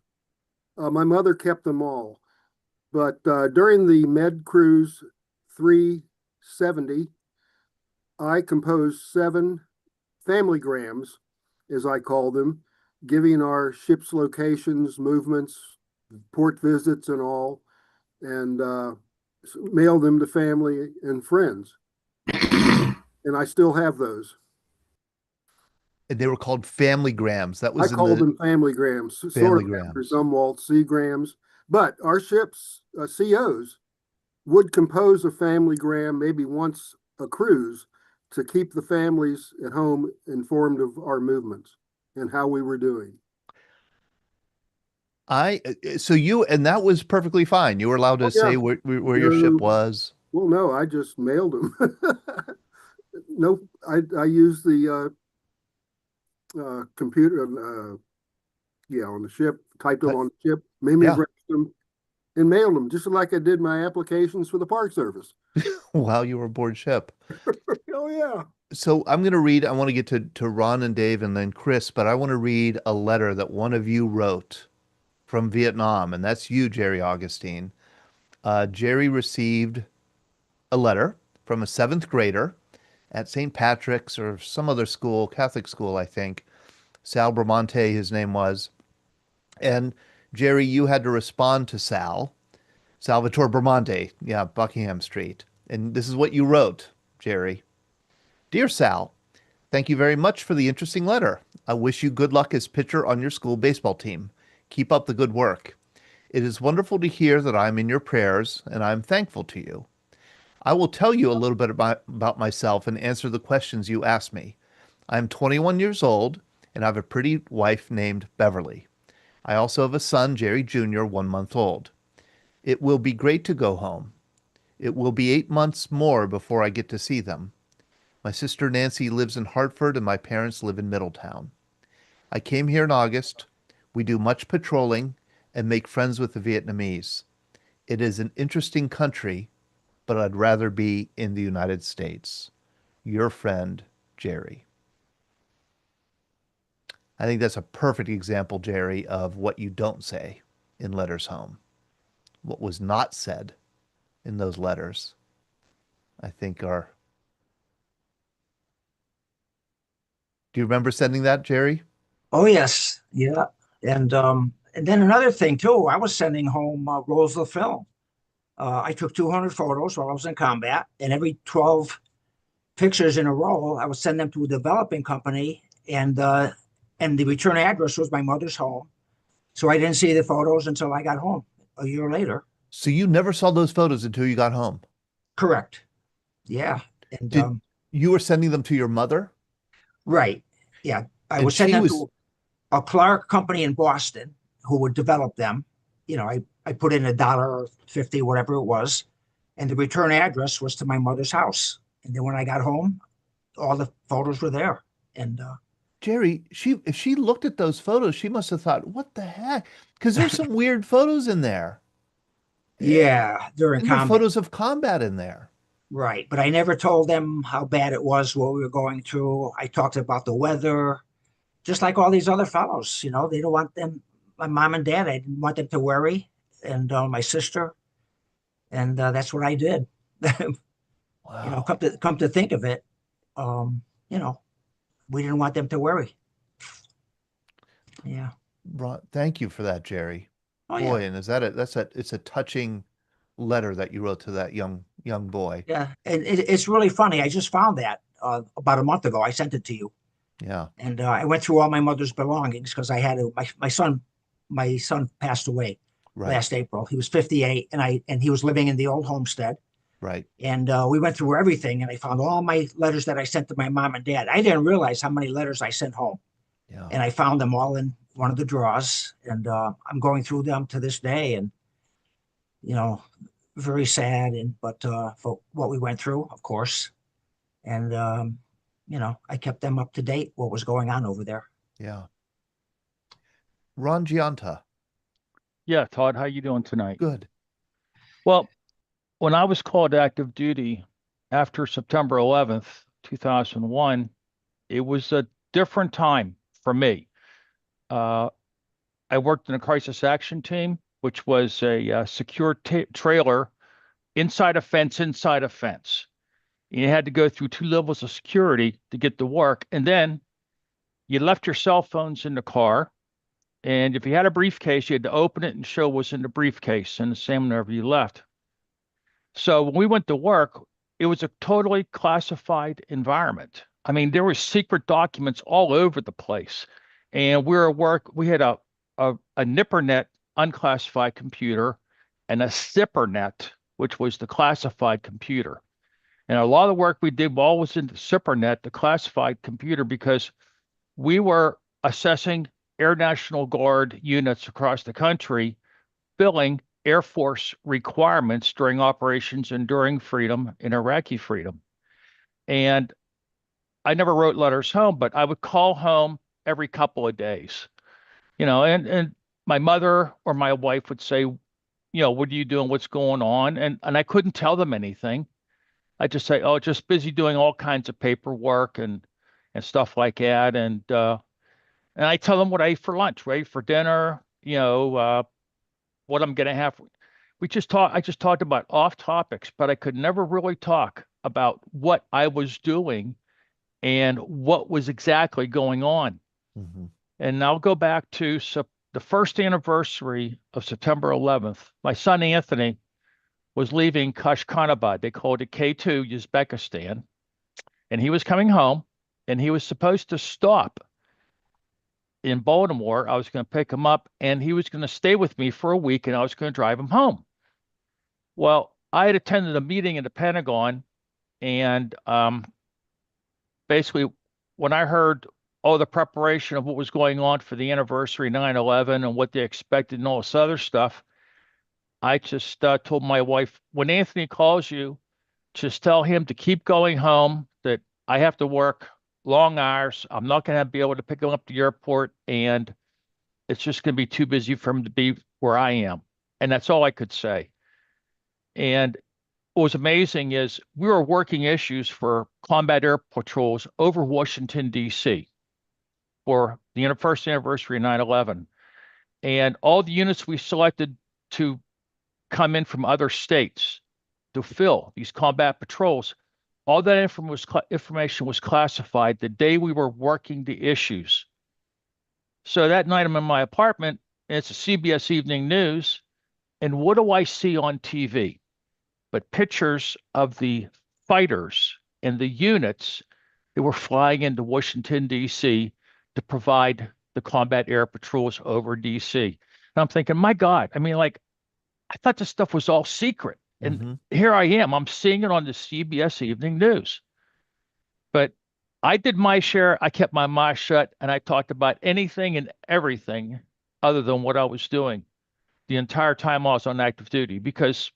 Speaker 14: My mother kept them all. But during the Med Cruise 370, I composed 7 familygrams, as I call them, giving our ship's locations, movements, port visits, and all, and mailed them to family and friends. And I still have those.
Speaker 2: And they were called familygrams. That was
Speaker 14: I called them familygrams, sort of after Zumwalt seagrams. But our ship's COs would compose a familygram maybe once a cruise to keep the families at home informed of our movements and how we were doing.
Speaker 2: And that was perfectly fine. You were allowed to say where your ship was.
Speaker 14: Well, no, I just mailed them. No, I used the computer, on the ship, typed them on the ship, mimeographed them, and mailed them, just like I did my applications for the Park Service.
Speaker 2: While you were aboard ship.
Speaker 14: Oh, yeah.
Speaker 2: So I want to get to Ron and Dave and then Chris, but I want to read a letter that one of you wrote from Vietnam, and that's you, Jerry Augustine. Jerry received a letter from a 7th grader at St. Patrick's or some other school, Catholic school, I think. Sal Bramante, his name was. And Jerry, you had to respond to Salvatore Bramante, Buckingham Street. And this is what you wrote, Jerry. Dear Sal, thank you very much for the interesting letter. I wish you good luck as pitcher on your school baseball team. Keep up the good work. It is wonderful to hear that I'm in your prayers, and I'm thankful to you. I will tell you a little bit about myself and answer the questions you asked me. I'm 21 years old, and I have a pretty wife named Beverly. I also have a son, Jerry Jr., 1 month old. It will be great to go home. It will be 8 months more before I get to see them. My sister Nancy lives in Hartford, and my parents live in Middletown. I came here in August. We do much patrolling and make friends with the Vietnamese. It is an interesting country, but I'd rather be in the United States. Your friend, Jerry. I think that's a perfect example, Jerry, of what you don't say in letters home. What was not said in those letters, I think are... Do you remember sending that, Jerry?
Speaker 15: Oh, yes. Yeah. And then another thing, too, I was sending home rolls of film. I took 200 photos while I was in combat, and every 12 pictures in a row, I would send them to a developing company, and the return address was my mother's home. So I didn't see the photos until I got home a year later.
Speaker 2: So you never saw those photos until you got home?
Speaker 15: Correct. Yeah. And
Speaker 2: you were sending them to your mother?
Speaker 15: Right. Yeah. I was sending them to a Clark company in Boston who would develop them. I put in $1.50, whatever it was, and the return address was to my mother's house. And then when I got home, all the photos were there. And
Speaker 2: Jerry, if she looked at those photos, she must have thought, "What the heck?" Because there's some weird photos in there.
Speaker 15: Yeah, during
Speaker 2: And there are
Speaker 15: combat.
Speaker 2: photos of combat in there.
Speaker 15: Right. But I never told them how bad it was, what we were going through. I talked about the weather, just like all these other fellows. They don't want them, my mom and dad, I didn't want them to worry, and my sister. And that's what I did.
Speaker 2: Wow.
Speaker 15: Come to think of it, um, you know, we didn't want them to worry. Yeah.
Speaker 2: Thank you for that, Jerry.
Speaker 15: Oh,
Speaker 2: Boy,
Speaker 15: yeah.
Speaker 2: and it's a touching letter that you wrote to that young boy.
Speaker 15: Yeah. And it's really funny. I just found that about a month ago. I sent it to you.
Speaker 2: Yeah.
Speaker 15: And I went through all my mother's belongings because I had to. My son passed away
Speaker 2: Right.
Speaker 15: last April. He was 58, and he was living in the old homestead.
Speaker 2: Right.
Speaker 15: And we went through everything, and I found all my letters that I sent to my mom and dad. I didn't realize how many letters I sent home.
Speaker 2: Yeah.
Speaker 15: And I found them all in one of the drawers, and I'm going through them to this day, and very sad, but for what we went through, of course. And I kept them up to date, what was going on over there.
Speaker 2: Yeah. Ron Gianta.
Speaker 13: Yeah, Todd, how you doing tonight?
Speaker 2: Good.
Speaker 13: Well, when I was called active duty after September 11th, 2001, it was a different time for me. I worked in a crisis action team, which was a secure trailer inside a fence, inside a fence. You had to go through 2 levels of security to get to work. And then you left your cell phones in the car. And if you had a briefcase, you had to open it and show what's in the briefcase, and the same whenever you left. So when we went to work, it was a totally classified environment. I mean, there were secret documents all over the place. And we were at work, we had a NIPRNet unclassified computer and a SIPRNet, which was the classified computer. And a lot of the work we did all was in the SIPRNet, the classified computer, because we were assessing Air National Guard units across the country, filling Air Force requirements during operations Enduring Freedom and Iraqi Freedom. And I never wrote letters home, but I would call home every couple of days, and my mother or my wife would say, what are you doing? What's going on? And I couldn't tell them anything. I just say, oh, just busy doing all kinds of paperwork and stuff like that. And I tell them what I ate for lunch, what I ate for dinner, what I'm gonna have. I just talked about off topics, but I could never really talk about what I was doing and what was exactly going on.
Speaker 2: Mm-hmm.
Speaker 13: And I'll go back to the first anniversary of September 11th. My son Anthony was leaving Kashkanabad. They called it K2, Uzbekistan. And he was coming home, and he was supposed to stop in Baltimore. I was going to pick him up, and he was going to stay with me for a week, and I was going to drive him home. Well, I had attended a meeting in the Pentagon, and basically, when I heard all the preparation of what was going on for the anniversary 9/11 and what they expected and all this other stuff, I just told my wife, when Anthony calls you, just tell him to keep going home, that I have to work long hours. I'm not going to be able to pick him up at the airport, and it's just going to be too busy for him to be where I am. And that's all I could say. And what was amazing is we were working issues for combat air patrols over Washington, D.C. for the first anniversary of 9/11. And all the units we selected to come in from other states to fill these combat patrols, all that information was classified the day we were working the issues. So that night I'm in my apartment, and it's a CBS Evening News, and what do I see on TV? But pictures of the fighters and the units that were flying into Washington, D.C. to provide the combat air patrols over D.C. And I'm thinking, my God, I mean, I thought this stuff was all secret. And here I am. I'm seeing it on the CBS Evening News. But I did my share. I kept my mouth shut, and I talked about anything and everything other than what I was doing the entire time I was on active duty, because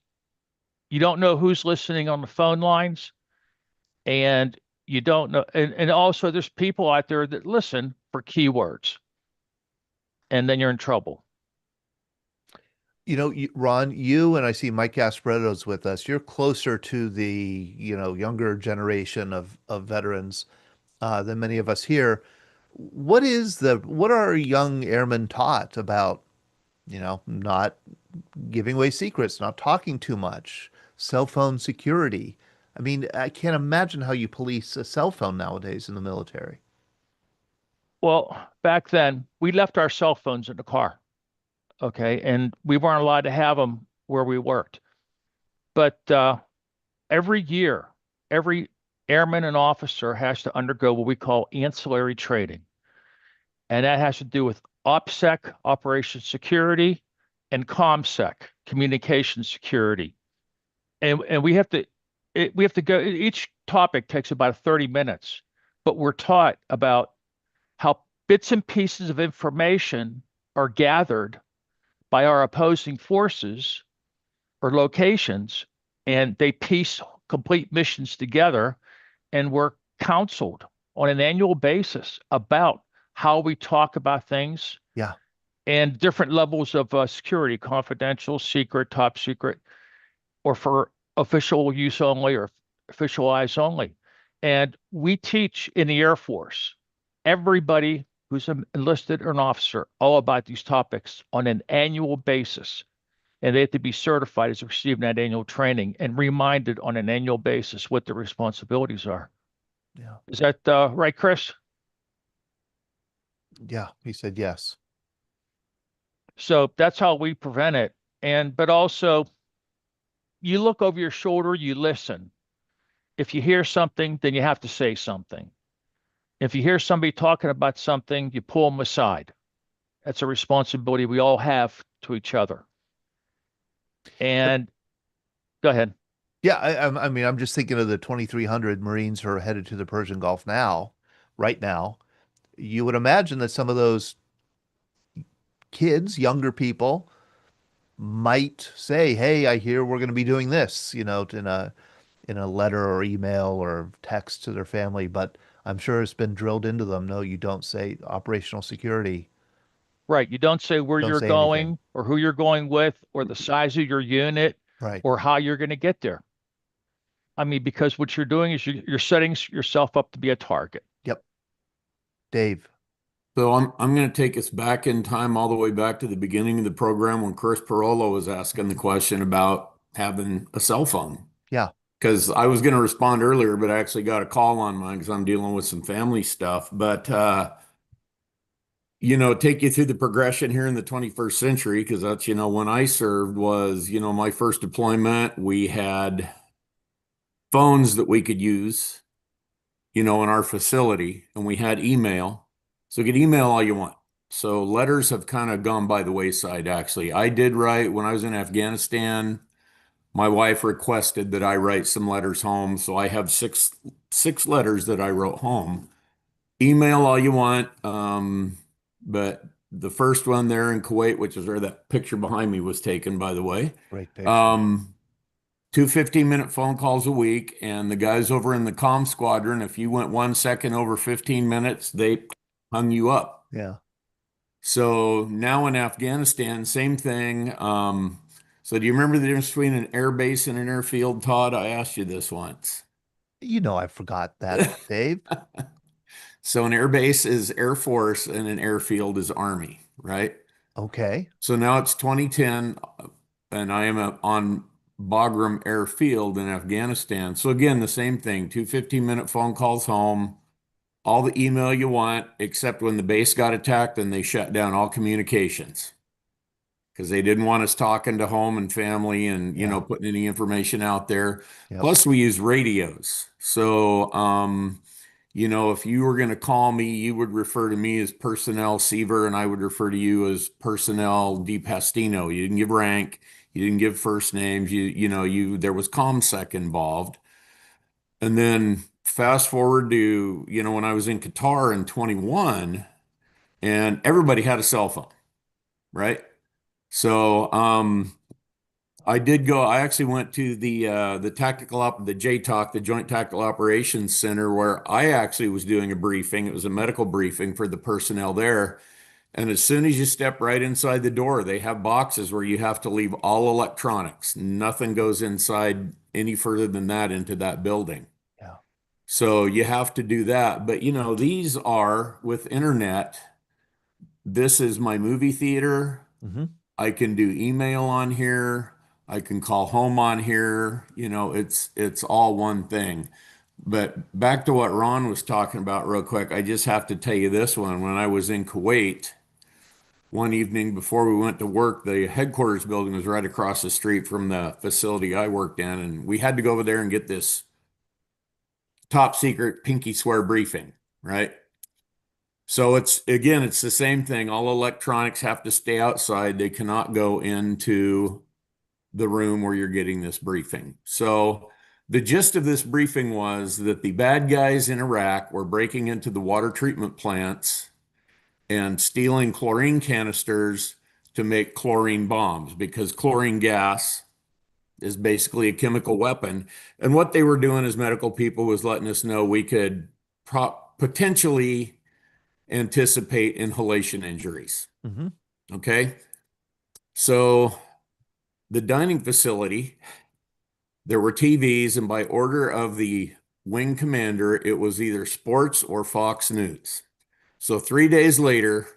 Speaker 13: you don't know who's listening on the phone lines, and You don't know. And also there's people out there that listen for keywords, and then you're in trouble.
Speaker 2: Ron, you and I see Mike Gasparetto's with us. You're closer to the, younger generation of veterans than many of us here. What are young airmen taught about, not giving away secrets, not talking too much, cell phone security? I mean, I can't imagine how you police a cell phone nowadays in the military.
Speaker 13: Well, back then we left our cell phones in the car. Okay. And we weren't allowed to have them where we worked. But every year, every airman and officer has to undergo what we call ancillary training. And that has to do with OPSEC, Operation Security, and COMSEC, Communication Security. And we have to go, each topic takes about 30 minutes, but we're taught about how bits and pieces of information are gathered by our opposing forces or locations, and they piece complete missions together, and we're counseled on an annual basis about how we talk about things.
Speaker 2: Yeah.
Speaker 13: And different levels of security, confidential, secret, top secret, or for official use only or official eyes only. And we teach in the Air Force everybody who's enlisted or an officer all about these topics on an annual basis. And they have to be certified as receiving that annual training and reminded on an annual basis what their responsibilities are.
Speaker 2: Yeah.
Speaker 13: Is that right, Chris?
Speaker 2: Yeah, he said yes.
Speaker 13: So that's how we prevent it. But also, you look over your shoulder, you listen. If you hear something, then you have to say something. If you hear somebody talking about something, you pull them aside. That's a responsibility we all have to each other. And go ahead.
Speaker 2: Yeah, I mean, I'm just thinking of the 2,300 Marines who are headed to the Persian Gulf now, right now. You would imagine that some of those kids, younger people, might say, "Hey, I hear we're going to be doing this," in a letter or email or text to their family. But I'm sure it's been drilled into them. No, you don't say operational security.
Speaker 13: Right. You don't say where
Speaker 2: Don't
Speaker 13: you're
Speaker 2: say
Speaker 13: going
Speaker 2: anything.
Speaker 13: or who you're going with or the size of your unit
Speaker 2: Right.
Speaker 13: or how you're going to get there. I mean, because what you're doing is you're setting yourself up to be a target.
Speaker 2: Yep. Dave.
Speaker 16: So I'm going to take us back in time all the way back to the beginning of the program when Chris Parolo was asking the question about having a cell phone.
Speaker 2: Yeah.
Speaker 16: Because I was going to respond earlier, but I actually got a call on mine because I'm dealing with some family stuff. But take you through the progression here in the 21st century, because that's, when I served was, my first deployment, we had phones that we could use, in our facility, and we had email. So you could email all you want. So letters have kind of gone by the wayside, actually. I did write when I was in Afghanistan. My wife requested that I write some letters home. So I have six letters that I wrote home. Email all you want. But the first one there in Kuwait, which is where that picture behind me was taken, by the way.
Speaker 2: Great picture.
Speaker 16: Two 15-minute phone calls a week. And the guys over in the comm squadron, if you went 1 second over 15 minutes, they hung you up.
Speaker 2: Yeah.
Speaker 16: So now in Afghanistan, same thing. So do you remember the difference between an air base and an airfield, Todd? I asked you this once.
Speaker 2: I forgot that, Dave.
Speaker 16: So an air base is Air Force and an airfield is Army, right?
Speaker 2: Okay.
Speaker 16: So now it's 2010 and I am on Bagram Airfield in Afghanistan. So again, the same thing, two 15-minute phone calls home, all the email you want, except when the base got attacked and they shut down all communications because they didn't want us talking to home and family and, putting any information out there.
Speaker 2: Yep.
Speaker 16: Plus we use radios. So, if you were going to call me, you would refer to me as personnel Seaver and I would refer to you as personnel Di Pastino. You didn't give rank. You didn't give first names. There was ComSec involved. And then fast forward to, when I was in Qatar in 21 and everybody had a cell phone, right? So, I did go. I actually went to the the JTOC, the Joint Tactical Operations Center, where I actually was doing a briefing. It was a medical briefing for the personnel there. And as soon as you step right inside the door, they have boxes where you have to leave all electronics. Nothing goes inside any further than that into that building.
Speaker 2: Yeah.
Speaker 16: So you have to do that. But you know, these are with internet. This is my movie theater.
Speaker 2: Mm-hmm.
Speaker 16: I can do email on here. I can call home on here. You know, it's all one thing. But back to what Ron was talking about real quick, I just have to tell you this one. When I was in Kuwait, one evening before we went to work, the headquarters building was right across the street from the facility I worked in, and we had to go over there and get this top secret pinky swear briefing, right? So it's the same thing. All electronics have to stay outside. They cannot go into the room where you're getting this briefing. So the gist of this briefing was that the bad guys in Iraq were breaking into the water treatment plants and stealing chlorine canisters to make chlorine bombs, because chlorine gas is basically a chemical weapon. And what they were doing as medical people was letting us know we could potentially anticipate inhalation injuries.
Speaker 2: Mm-hmm.
Speaker 16: Okay. So the dining facility, there were TVs, and by order of the wing commander, it was either sports or Fox News. So 3 days later,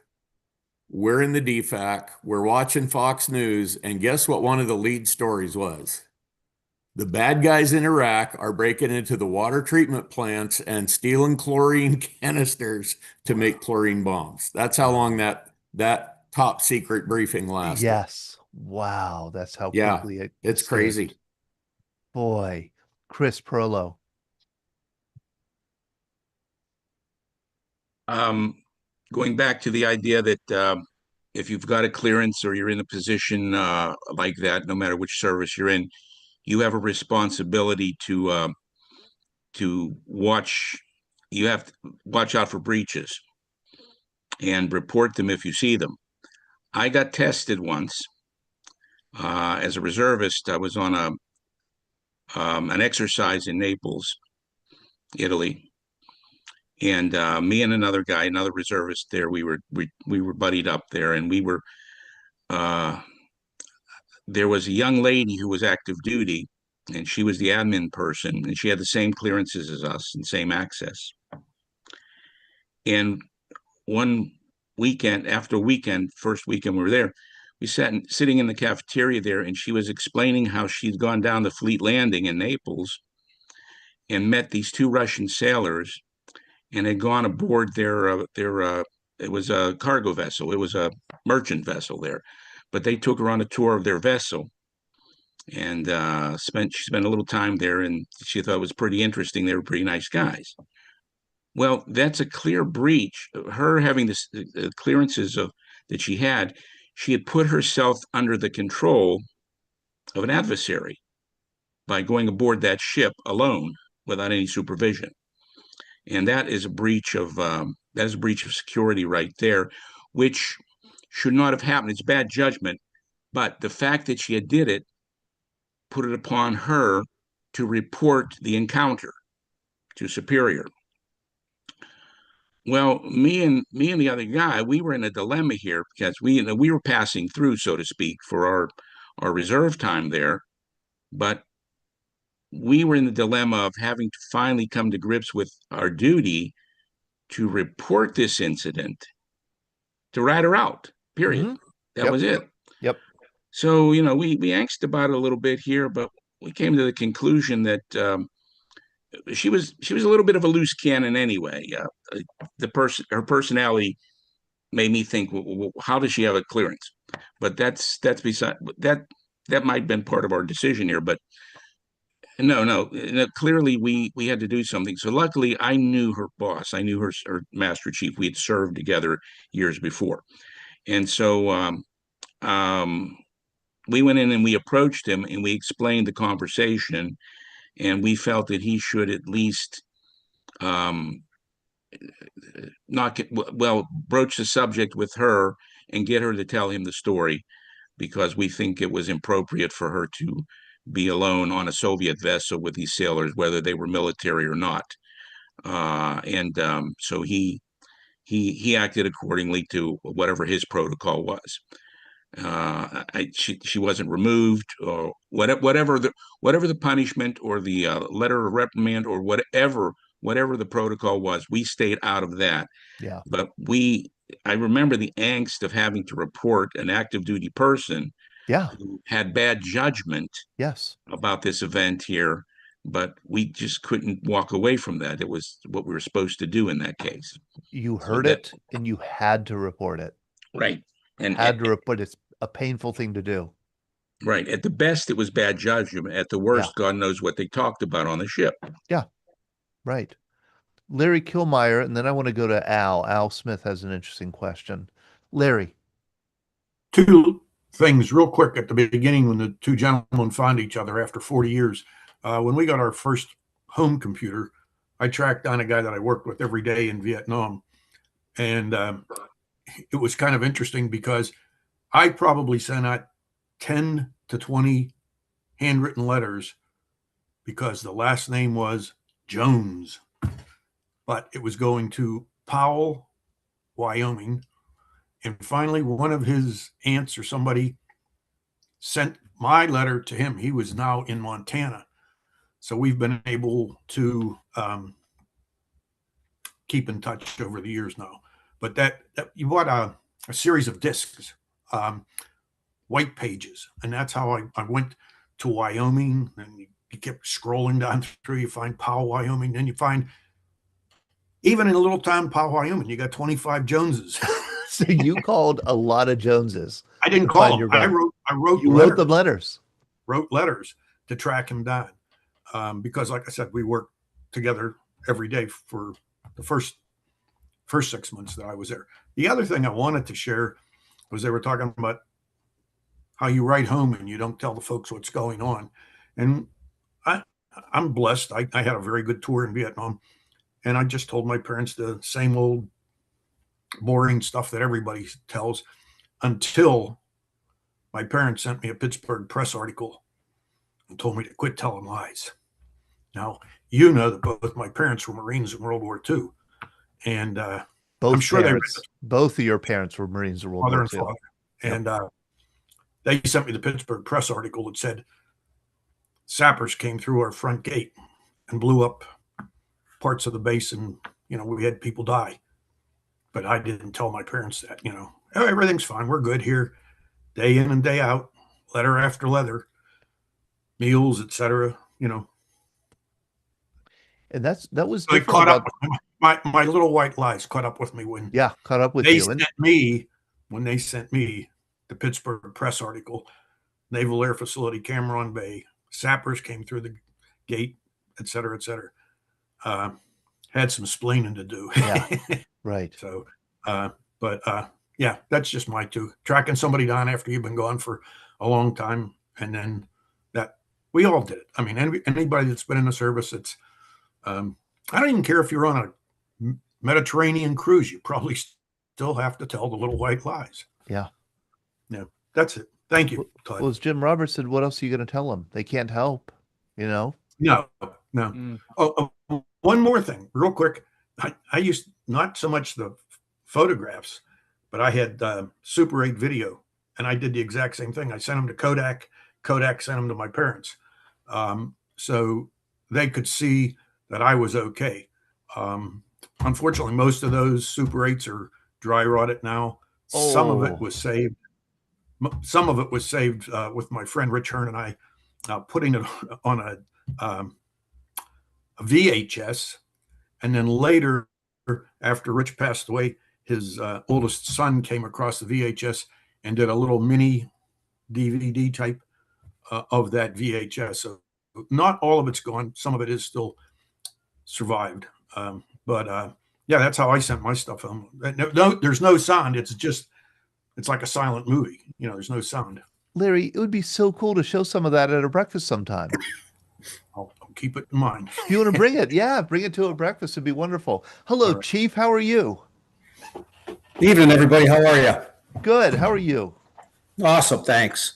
Speaker 16: we're in the DFAC, we're watching Fox News, and guess what one of the lead stories was? The bad guys in Iraq are breaking into the water treatment plants and stealing chlorine canisters to make chlorine bombs. That's how long that top secret briefing lasted.
Speaker 2: Yes. Wow. That's how
Speaker 16: Yeah,
Speaker 2: quickly it
Speaker 16: it's
Speaker 2: escaped.
Speaker 16: crazy.
Speaker 2: Boy, Chris Perlow.
Speaker 6: Going back to the idea that if you've got a clearance or you're in a position like that, no matter which service you're in, you have a responsibility to watch. You have to watch out for breaches and report them if you see them. I got tested once as a reservist. I was on an exercise in Naples, Italy, and me and another guy, another reservist there, we were buddied up there, and we were there was a young lady who was active duty, and she was the admin person, and she had the same clearances as us and same access. And one weekend, first weekend we were there, we sitting in the cafeteria there, and she was explaining how she'd gone down the Fleet Landing in Naples and met these two Russian sailors and had gone aboard their it was a cargo vessel. It was a merchant vessel there, but they took her on a tour of their vessel, and she spent a little time there, and she thought it was pretty interesting. They were pretty nice guys. Well, that's a clear breach. Her having this clearances that she had put herself under the control of an adversary by going aboard that ship alone without any supervision. And that is a breach of security right there, which should not have happened. It's bad judgment, but the fact that she did it put it upon her to report the encounter to superior. Well, me and the other guy, we were in a dilemma here because we were passing through, so to speak, for our reserve time there, but we were in the dilemma of having to finally come to grips with our duty to report this incident, to rat her out, period.
Speaker 2: Mm-hmm.
Speaker 6: That was it.
Speaker 2: Yep.
Speaker 6: So, we angst about it a little bit here, but we came to the conclusion that she was a little bit of a loose cannon anyway. Her personality made me think, well, how does she have a clearance? But that's beside that. That might have been part of our decision here, but no. Clearly, we had to do something. So luckily, I knew her boss. I knew her master chief. We had served together years before, and so we went in and we approached him and we explained the conversation, and we felt that he should at least broach the subject with her and get her to tell him the story. because we think it was appropriate for her to be alone on a Soviet vessel with these sailors, whether they were military or not. So he acted accordingly to whatever his protocol was. She wasn't removed, or whatever the punishment or the letter of reprimand or whatever the protocol was. We stayed out of that.
Speaker 2: Yeah.
Speaker 6: But I remember the angst of having to report an active duty person who had bad judgment about this event here, but we just couldn't walk away from that. It was what we were supposed to do in that case.
Speaker 2: You heard it and you had to report it.
Speaker 6: Right. And
Speaker 2: it's a painful thing to do.
Speaker 6: Right. At the best, it was bad judgment. At the worst, God knows what they talked about on the ship.
Speaker 2: Yeah. Right. Larry Kilmeyer, and then I want to go to Al. Al Smith has an interesting question. Larry.
Speaker 17: Two things real quick at the beginning when the two gentlemen found each other after 40 years. When we got our first home computer, I tracked down a guy that I worked with every day in Vietnam. And it was kind of interesting because I probably sent out 10 to 20 handwritten letters because the last name was Jones, but it was going to Powell, Wyoming. And finally, one of his aunts or somebody sent my letter to him. He was now in Montana. So we've been able to keep in touch over the years now. But that you bought a series of discs, white pages. And that's how I went to Wyoming, and you kept scrolling down through, you find Powell, Wyoming, then you find, even in a little town, Powell, Wyoming, you got 25 Joneses.
Speaker 2: So you called a lot of Joneses.
Speaker 17: I didn't call them. I wrote
Speaker 2: you
Speaker 17: letters.
Speaker 2: Wrote them letters.
Speaker 17: Wrote letters to track him down. Because like I said, we worked together every day for the first 6 months that I was there. The other thing I wanted to share was they were talking about how you write home and you don't tell the folks what's going on. And I'm blessed. I had a very good tour in Vietnam, and I just told my parents the same old boring stuff that everybody tells, until my parents sent me a Pittsburgh Press article and told me to quit telling lies. Now, you know that both my parents were Marines in World War II. And I'm sure
Speaker 2: both of your parents were Marines in World War II.
Speaker 17: Father. And they sent me the Pittsburgh Press article that said sappers came through our front gate and blew up parts of the base, and we had people die. But I didn't tell my parents that. Oh, everything's fine, we're good here, day in and day out, letter after letter, meals, etc.
Speaker 2: And that was
Speaker 17: so caught up with my little white lies caught up with me when
Speaker 2: caught up with
Speaker 17: they
Speaker 2: you.
Speaker 17: Sent me the Pittsburgh Press article, Naval Air Facility, Cameron Bay, sappers came through the gate, etc., etc. Had some splaining to do.
Speaker 2: Yeah, right.
Speaker 17: So, yeah, that's just my two. Tracking somebody down after you've been gone for a long time, and then that we all did it. I mean, anybody that's been in the service, it's I don't even care if you're on a Mediterranean cruise, you probably still have to tell the little white lies.
Speaker 2: Yeah.
Speaker 17: Yeah, that's it. Thank you, Todd.
Speaker 2: Well, as Jim Roberts said, what else are you going to tell them? They can't help,
Speaker 17: No. Oh, one more thing, real quick. I used not so much the photographs, but I had Super 8 video, and I did the exact same thing. I sent them to Kodak. Kodak sent them to my parents, so they could see that I was okay. Unfortunately, most of those Super 8s are dry rotted now.
Speaker 2: Oh.
Speaker 17: Some of it was saved. With my friend Rich Hearn and I putting it on a VHS. And then later, after Rich passed away, his oldest son came across the VHS and did a little mini DVD type of that VHS. So not all of it's gone. Some of it is still survived. Yeah, that's how I sent my stuff home. No, there's no sound. It's like a silent movie. There's no sound.
Speaker 2: Larry, it would be so cool to show some of that at a breakfast sometime.
Speaker 17: I'll keep it in mind.
Speaker 2: If you want to bring it, bring it to a breakfast. It'd be wonderful. Hello, right. Chief. How are you?
Speaker 18: Evening, everybody. How are you?
Speaker 2: Good. How are you?
Speaker 18: Awesome, thanks.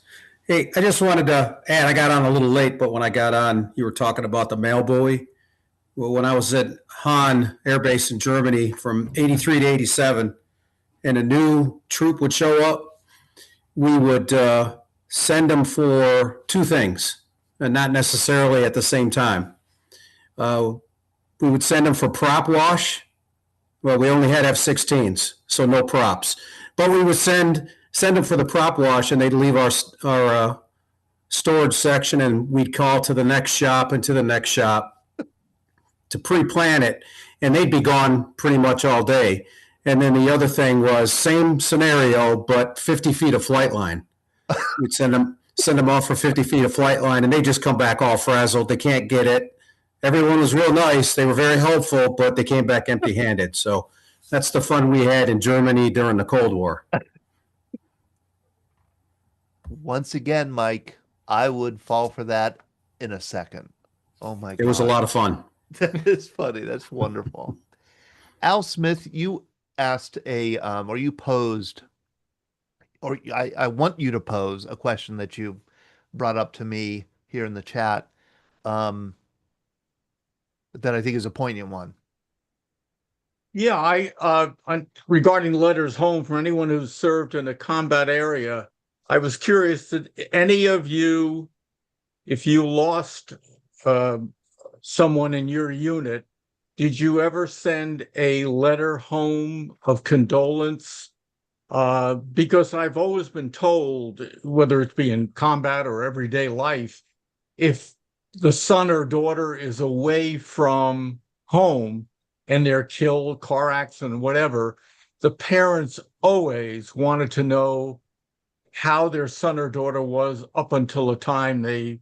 Speaker 18: Hey, I just wanted to add, I got on a little late, but when I got on, you were talking about the mail buoy. Well, when I was at Hahn Air Base in Germany from 83 to 87, and a new troop would show up, we would send them for two things, and not necessarily at the same time. We would send them for prop wash. Well, we only had F-16s, so no props. But we would send them for the prop wash, and they'd leave our storage section, and we'd call to the next shop and to the next shop to pre-plan it, and they'd be gone pretty much all day. And then the other thing was same scenario, but 50 feet of flight line. We'd send them off for 50 feet of flight line, and they just come back all frazzled. They can't get it. Everyone was real nice. They were very helpful, but they came back empty-handed. So that's the fun we had in Germany during the Cold War.
Speaker 2: Once again, Mike, I would fall for that in a second. Oh my God.
Speaker 18: It was a lot of fun.
Speaker 2: That is funny. That's wonderful. Al Smith, you asked or you posed, or I want you to pose a question that you brought up to me here in the chat, that I think is a poignant one.
Speaker 19: Yeah, regarding letters home from anyone who's served in a combat area, I was curious, did any of you, if you lost someone in your unit, did you ever send a letter home of condolence? Because I've always been told, whether it's be in combat or everyday life, if the son or daughter is away from home and they're killed, car accident, whatever, the parents always wanted to know how their son or daughter was up until the time they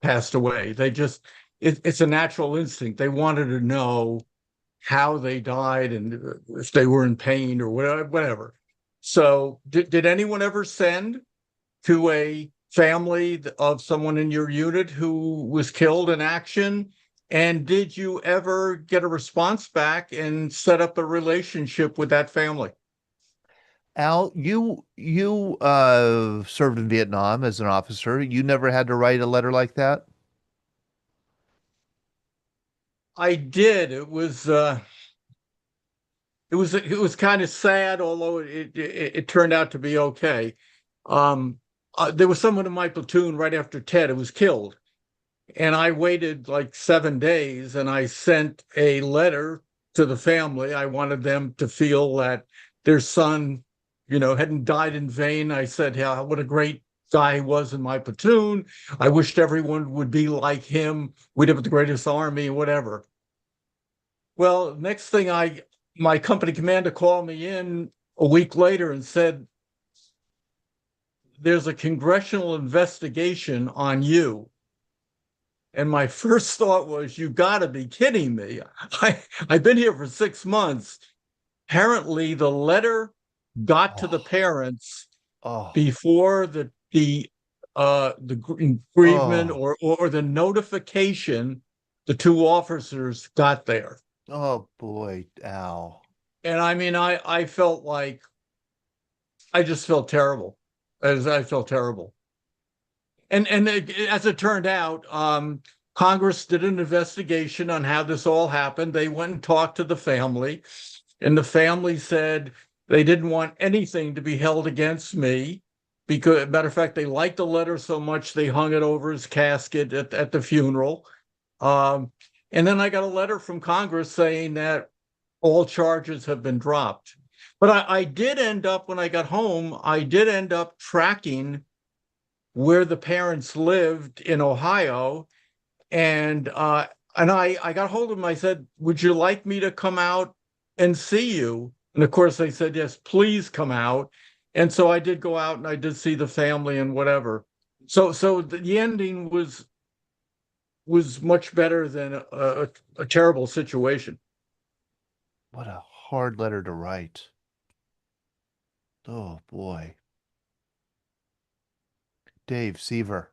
Speaker 19: passed away. They just, it's a natural instinct. They wanted to know how they died and if they were in pain or whatever. So did anyone ever send to a family of someone in your unit who was killed in action? And did you ever get a response back and set up a relationship with that family?
Speaker 2: Al, you served in Vietnam as an officer. You never had to write a letter like that?
Speaker 19: I did. It was kind of sad, although it turned out to be okay. There was someone in my platoon right after Ted who was killed, and I waited like 7 days, and I sent a letter to the family. I wanted them to feel that their son, hadn't died in vain. I said, yeah, what a great guy he was in my platoon. I wished everyone would be like him. We'd have the greatest army, whatever. Well, next thing my company commander called me in a week later and said, there's a congressional investigation on you. And my first thought was, you gotta be kidding me. I've been here for 6 months. Apparently the letter got to the parents before the bereavement or the notification, the two officers got there.
Speaker 2: Oh boy, Al.
Speaker 19: And I mean, I felt like, I just felt terrible. I felt terrible. And as it turned out, Congress did an investigation on how this all happened. They went and talked to the family, and the family said they didn't want anything to be held against me. Because, matter of fact, they liked the letter so much they hung it over his casket at the funeral. And then I got a letter from Congress saying that all charges have been dropped. But I did end up, when I got home, I did end up tracking where the parents lived in Ohio. And I got hold of them. I said, would you like me to come out and see you? And of course they said, yes, please come out. And so I did go out and I did see the family and whatever. So the ending was much better than a terrible situation.
Speaker 2: What a hard letter to write. Oh boy. Dave Seaver.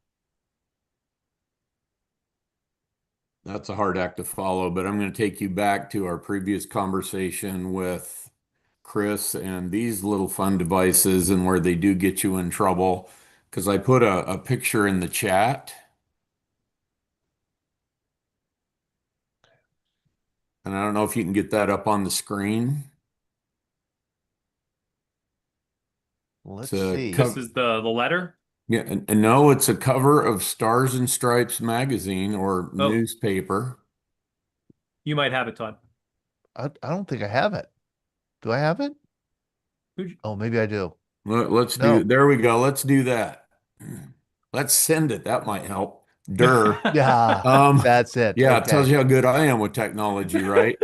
Speaker 16: That's a hard act to follow, but I'm going to take you back to our previous conversation with Chris, and these little fun devices and where they do get you in trouble. Because I put a picture in the chat. And I don't know if you can get that up on the screen.
Speaker 2: Let's
Speaker 16: see.
Speaker 1: This is the letter?
Speaker 16: Yeah, and no, it's a cover of Stars and Stripes magazine or newspaper.
Speaker 1: You might have it, Todd.
Speaker 2: I don't think I have it. Do I have it? Oh, maybe I do.
Speaker 16: Let's
Speaker 2: No.
Speaker 16: do, there we go. Let's do that. Let's send it. That might help. Durr.
Speaker 2: Yeah, that's it.
Speaker 16: Yeah, it
Speaker 2: Okay.
Speaker 16: tells you how good I am with technology, right?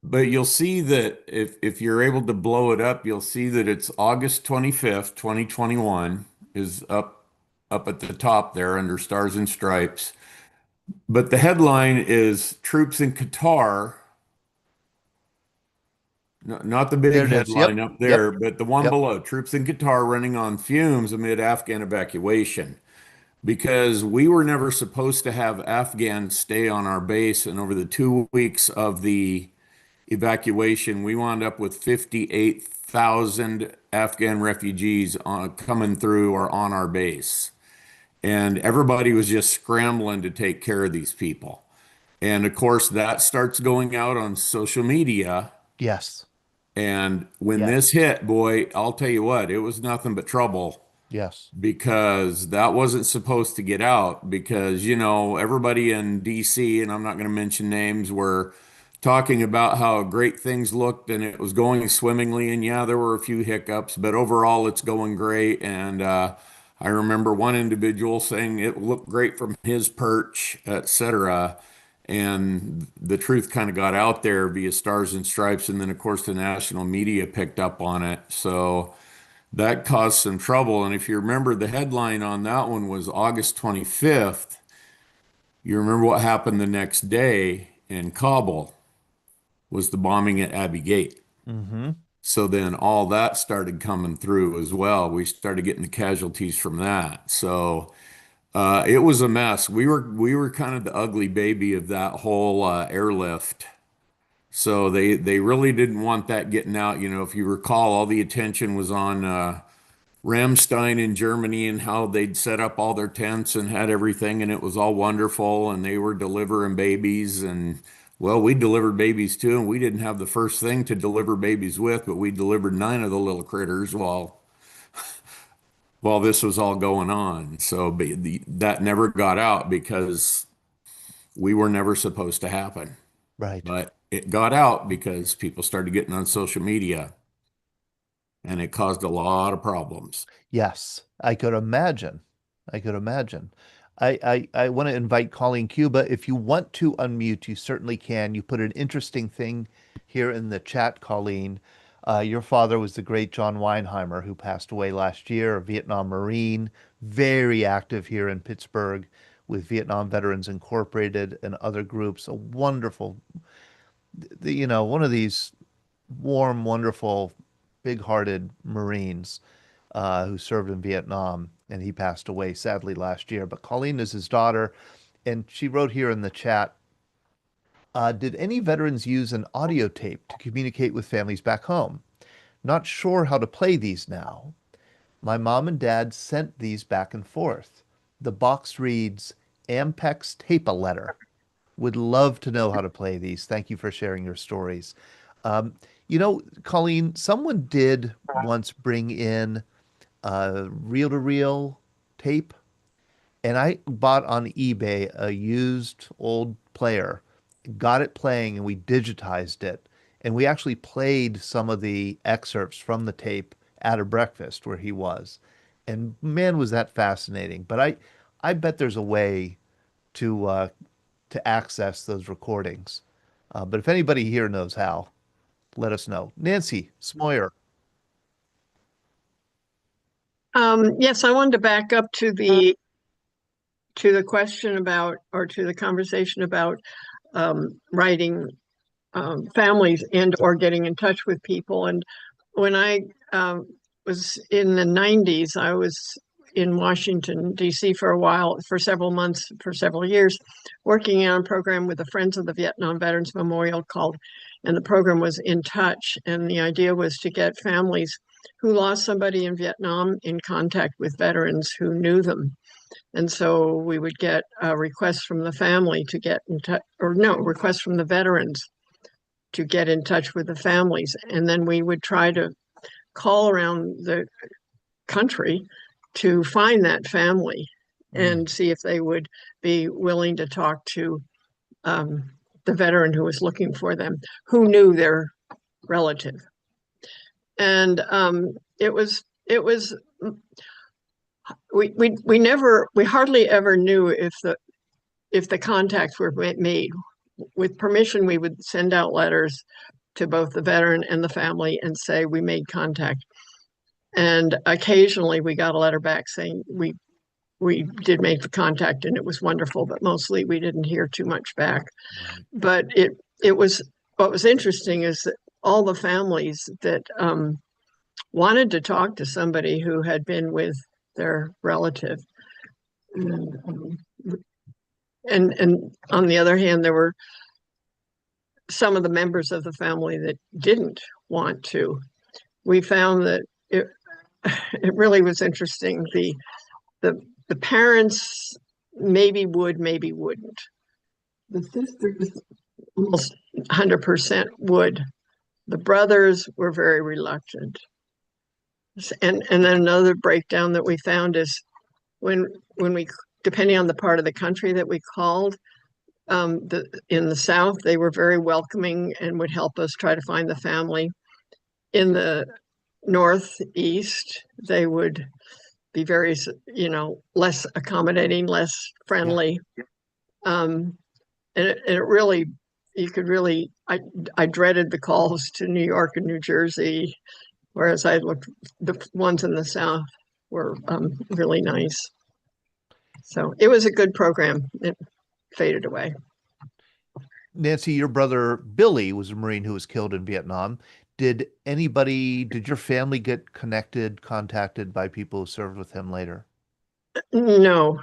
Speaker 16: But you'll see that if you're able to blow it up, you'll see that it's August 25th, 2021 is up at the top there under Stars and Stripes. But the headline is Troops in Qatar. Not the big
Speaker 2: There it is.
Speaker 16: headline
Speaker 2: Yep.
Speaker 16: up there,
Speaker 2: Yep.
Speaker 16: but the one
Speaker 2: Yep.
Speaker 16: below. Troops in Qatar running on fumes amid Afghan evacuation. Because we were never supposed to have Afghans stay on our base, and over the 2 weeks of the evacuation, we wound up with 58,000 Afghan refugees coming through or on our base. And everybody was just scrambling to take care of these people. And of course, that starts going out on social media.
Speaker 2: Yes.
Speaker 16: And when
Speaker 2: Yes.
Speaker 16: this hit, boy, I'll tell you what, it was nothing but trouble.
Speaker 2: Yes.
Speaker 16: Because that wasn't supposed to get out because, you know, everybody in DC, and I'm not going to mention names, were talking about how great things looked and it was going swimmingly. And yeah, there were a few hiccups, but overall it's going great. And I remember one individual saying it looked great from his perch, etc. And the truth kind of got out there via Stars and Stripes. And then, of course, the national media picked up on it. So that caused some trouble. And if you remember, the headline on that one was August 25th. You remember what happened the next day in Kabul was the bombing at Abbey Gate.
Speaker 2: Mm-hmm.
Speaker 16: So then all that started coming through as well. We started getting the casualties from that. So it was a mess. We were kind of the ugly baby of that whole airlift. So they really didn't want that getting out. You know, if you recall, all the attention was on Ramstein in Germany and how they'd set up all their tents and had everything, and it was all wonderful, and they were delivering babies. And well, we delivered babies too, and we didn't have the first thing to deliver babies with, but we delivered 9 of the little critters while this was all going on. So that never got out because we were never supposed to happen.
Speaker 2: Right.
Speaker 16: But it got out because people started getting on social media. And it caused a lot of problems.
Speaker 2: Yes, I could imagine. I could imagine. I want to invite Colleen Cuba. If you want to unmute, you certainly can. You put an interesting thing here in the chat, Colleen. Your father was the great John Weinheimer, who passed away last year, a Vietnam Marine, very active here in Pittsburgh with Vietnam Veterans Incorporated and other groups. A wonderful, one of these warm, wonderful, big-hearted Marines who served in Vietnam, and he passed away sadly last year. But Colleen is his daughter, and she wrote here in the chat, did any veterans use an audio tape to communicate with families back home? Not sure how to play these now. My mom and dad sent these back and forth. The box reads, Ampex Tape-a-Letter. Would love to know how to play these. Thank you for sharing your stories. Colleen, someone did once bring in reel-to-reel tape, and I bought on eBay a used old player, got it playing, and we digitized it. And we actually played some of the excerpts from the tape at a breakfast where he was. And man, was that fascinating. But I bet there's a way to access those recordings. But if anybody here knows how, let us know. Nancy Smoyer.
Speaker 20: Yes, I wanted to back up to the question about, or to the conversation about writing families and or getting in touch with people. And when I was in the 90s, I was in Washington, D.C. for a while, for several months, for several years, working on a program with the Friends of the Vietnam Veterans Memorial and the program was In Touch. And the idea was to get families who lost somebody in Vietnam in contact with veterans who knew them. And so we would get requests from the family to get in touch, or no, requests from the veterans to get in touch with the families. And then we would try to call around the country to find that family and see if they would be willing to talk to the veteran who was looking for them, who knew their relative. And we hardly ever knew if the contacts were made. With permission, we would send out letters to both the veteran and the family and say we made contact. And occasionally we got a letter back saying we did make the contact and it was wonderful, but mostly we didn't hear too much back. But it was, what was interesting is that all the families that wanted to talk to somebody who had been with their relative. And on the other hand, there were some of the members of the family that didn't want to. We found that it really was interesting. The parents maybe would, maybe wouldn't. The sisters almost 100% would. The brothers were very reluctant. And then another breakdown that we found is when we, depending on the part of the country that we called, in the South, they were very welcoming and would help us try to find the family. In the Northeast, they would be very, less accommodating, less friendly. And it really, I dreaded the calls to New York and New Jersey, whereas the ones in the South were really nice. So it was a good program. It faded away.
Speaker 2: Nancy, your brother Billy was a Marine who was killed in Vietnam. Did your family get contacted by people who served with him later?
Speaker 20: No,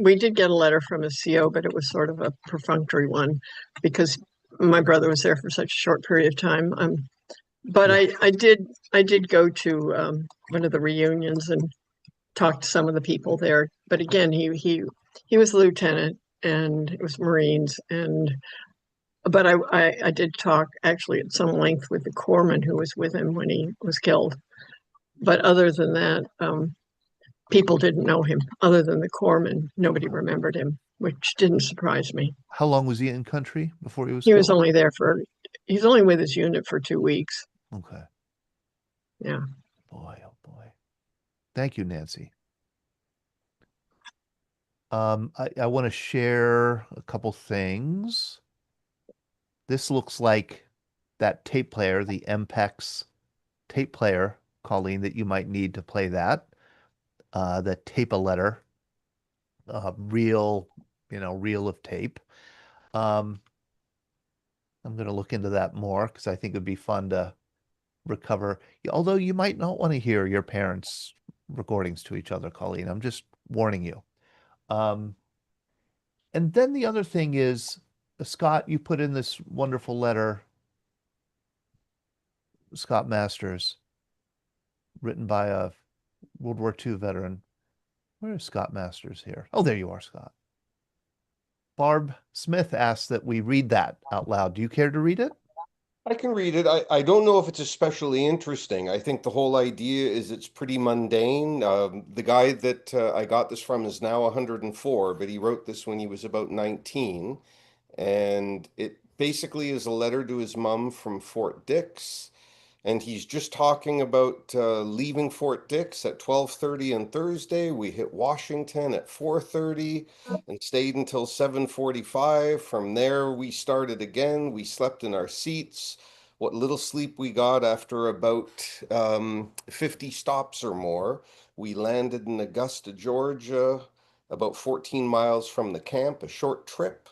Speaker 20: we did get a letter from his CO, but it was sort of a perfunctory one because my brother was there for such a short period of time. But yeah. I did go to one of the reunions and talk to some of the people there. But again, he was a lieutenant and it was Marines, but I did talk actually at some length with the corpsman who was with him when he was killed. But other than that, people didn't know him. Other than the corpsman, nobody remembered him, which didn't surprise me.
Speaker 2: How long was he in country before he was
Speaker 20: He
Speaker 2: killed?
Speaker 20: was only there he's only with his unit for 2 weeks.
Speaker 2: Okay.
Speaker 20: Yeah.
Speaker 2: Boy, oh boy. Thank you, Nancy. I want to share a couple things. This looks like that tape player, the MPEX tape player, Colleen, that you might need to play that. The tape-a-letter, reel of tape. I'm going to look into that more because I think it'd be fun to recover. Although you might not want to hear your parents' recordings to each other, Colleen. I'm just warning you. And then the other thing is, Scott, you put in this wonderful letter, Scott Masters, written by a World War II veteran. Where is Scott Masters here? Oh, there you are, Scott. Barb Smith asked that we read that out loud. Do you care to read it?
Speaker 21: I can read it. I don't know if it's especially interesting. I think the whole idea is it's pretty mundane. The guy that I got this from is now 104, but he wrote this when he was about 19. And it basically is a letter to his mom from Fort Dix. And he's just talking about leaving Fort Dix at 12:30 on Thursday. We hit Washington at 4:30 and stayed until 7:45. From there, we started again. We slept in our seats. What little sleep we got after about 50 stops or more. We landed in Augusta, Georgia, about 14 miles from the camp, a short trip.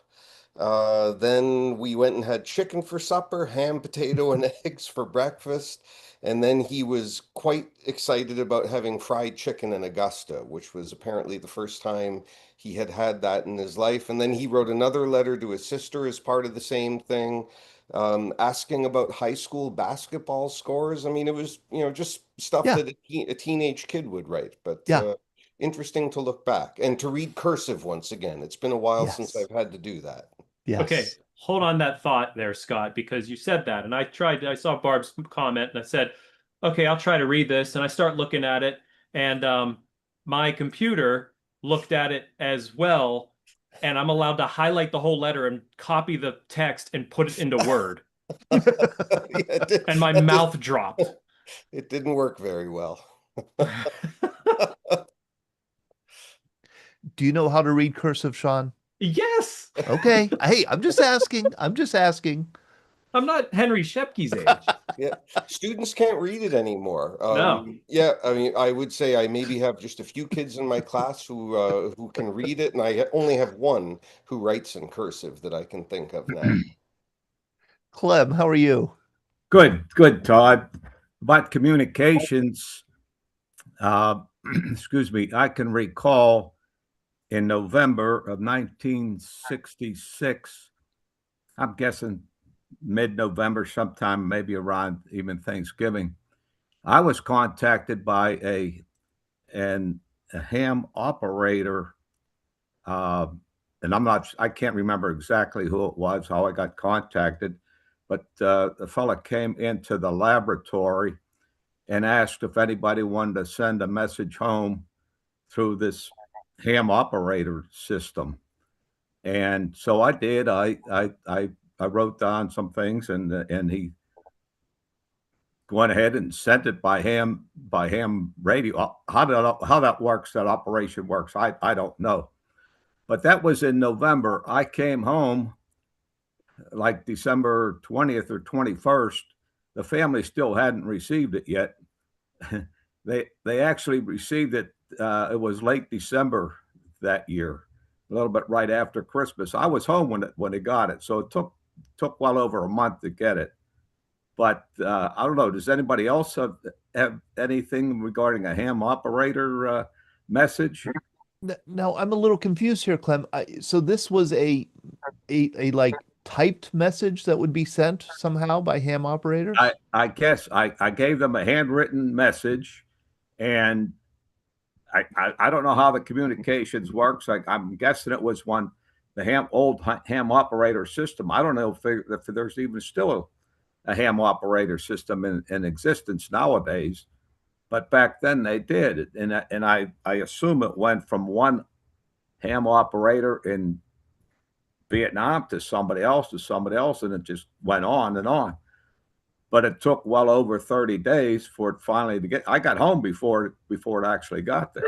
Speaker 21: Then we went and had chicken for supper, ham, potato, and eggs for breakfast. And then he was quite excited about having fried chicken in Augusta, which was apparently the first time he had had that in his life. And then he wrote another letter to his sister as part of the same thing, asking about high school basketball scores. I mean, it was, just stuff
Speaker 2: Yeah.
Speaker 21: that a teenage kid would write. But
Speaker 2: Yeah.
Speaker 21: interesting to look back and to read cursive once again. It's been a while since
Speaker 2: Yes.
Speaker 21: I've had to do that.
Speaker 2: Yes.
Speaker 1: Okay, hold on that thought there, Scott, because you said that, and I saw Barb's comment, and I said, okay, I'll try to read this, and I start looking at it, and my computer looked at it as well, and I'm allowed to highlight the whole letter and copy the text and put it into Word. And my mouth dropped.
Speaker 21: It didn't work very well.
Speaker 2: Do you know how to read cursive, Sean?
Speaker 1: Yes.
Speaker 2: Okay. Hey, I'm just asking. I'm just asking.
Speaker 1: I'm not Henry Shepke's age.
Speaker 21: Yeah, students can't read it anymore.
Speaker 1: No.
Speaker 21: Yeah, I mean, I would say I maybe have just a few kids in my class who can read it, and I only have one who writes in cursive that I can think of now.
Speaker 2: Clem, how are you?
Speaker 19: Good, Todd. About communications, excuse me, I can recall in November of 1966, I'm guessing mid-November, sometime maybe around even Thanksgiving, I was contacted by a ham operator, and I can't remember exactly who it was, how I got contacted, but the fella came into the laboratory and asked if anybody wanted to send a message home through this ham operator system. And so I did. I wrote down some things, and he went ahead and sent it by ham radio. How that works, that operation works, I don't know. But that was in November. I came home like December 20th or 21st. The family still hadn't received it yet. They actually received it. It was late December that year, a little bit right after Christmas. I was home when they got it, so it took well over a month to get it. But I don't know. Does anybody else have anything regarding a ham operator message?
Speaker 2: Now I'm a little confused here, Clem. So this was a like typed message that would be sent somehow by ham operators?
Speaker 19: I guess I gave them a handwritten message, and I don't know how the communications works. I'm guessing it was the old ham operator system. I don't know if there's even still a ham operator system in existence nowadays, but back then they did, and I assume it went from one ham operator in Vietnam to somebody else, and it just went on and on. But it took well over 30 days for it finally to get. I got home before it actually got there.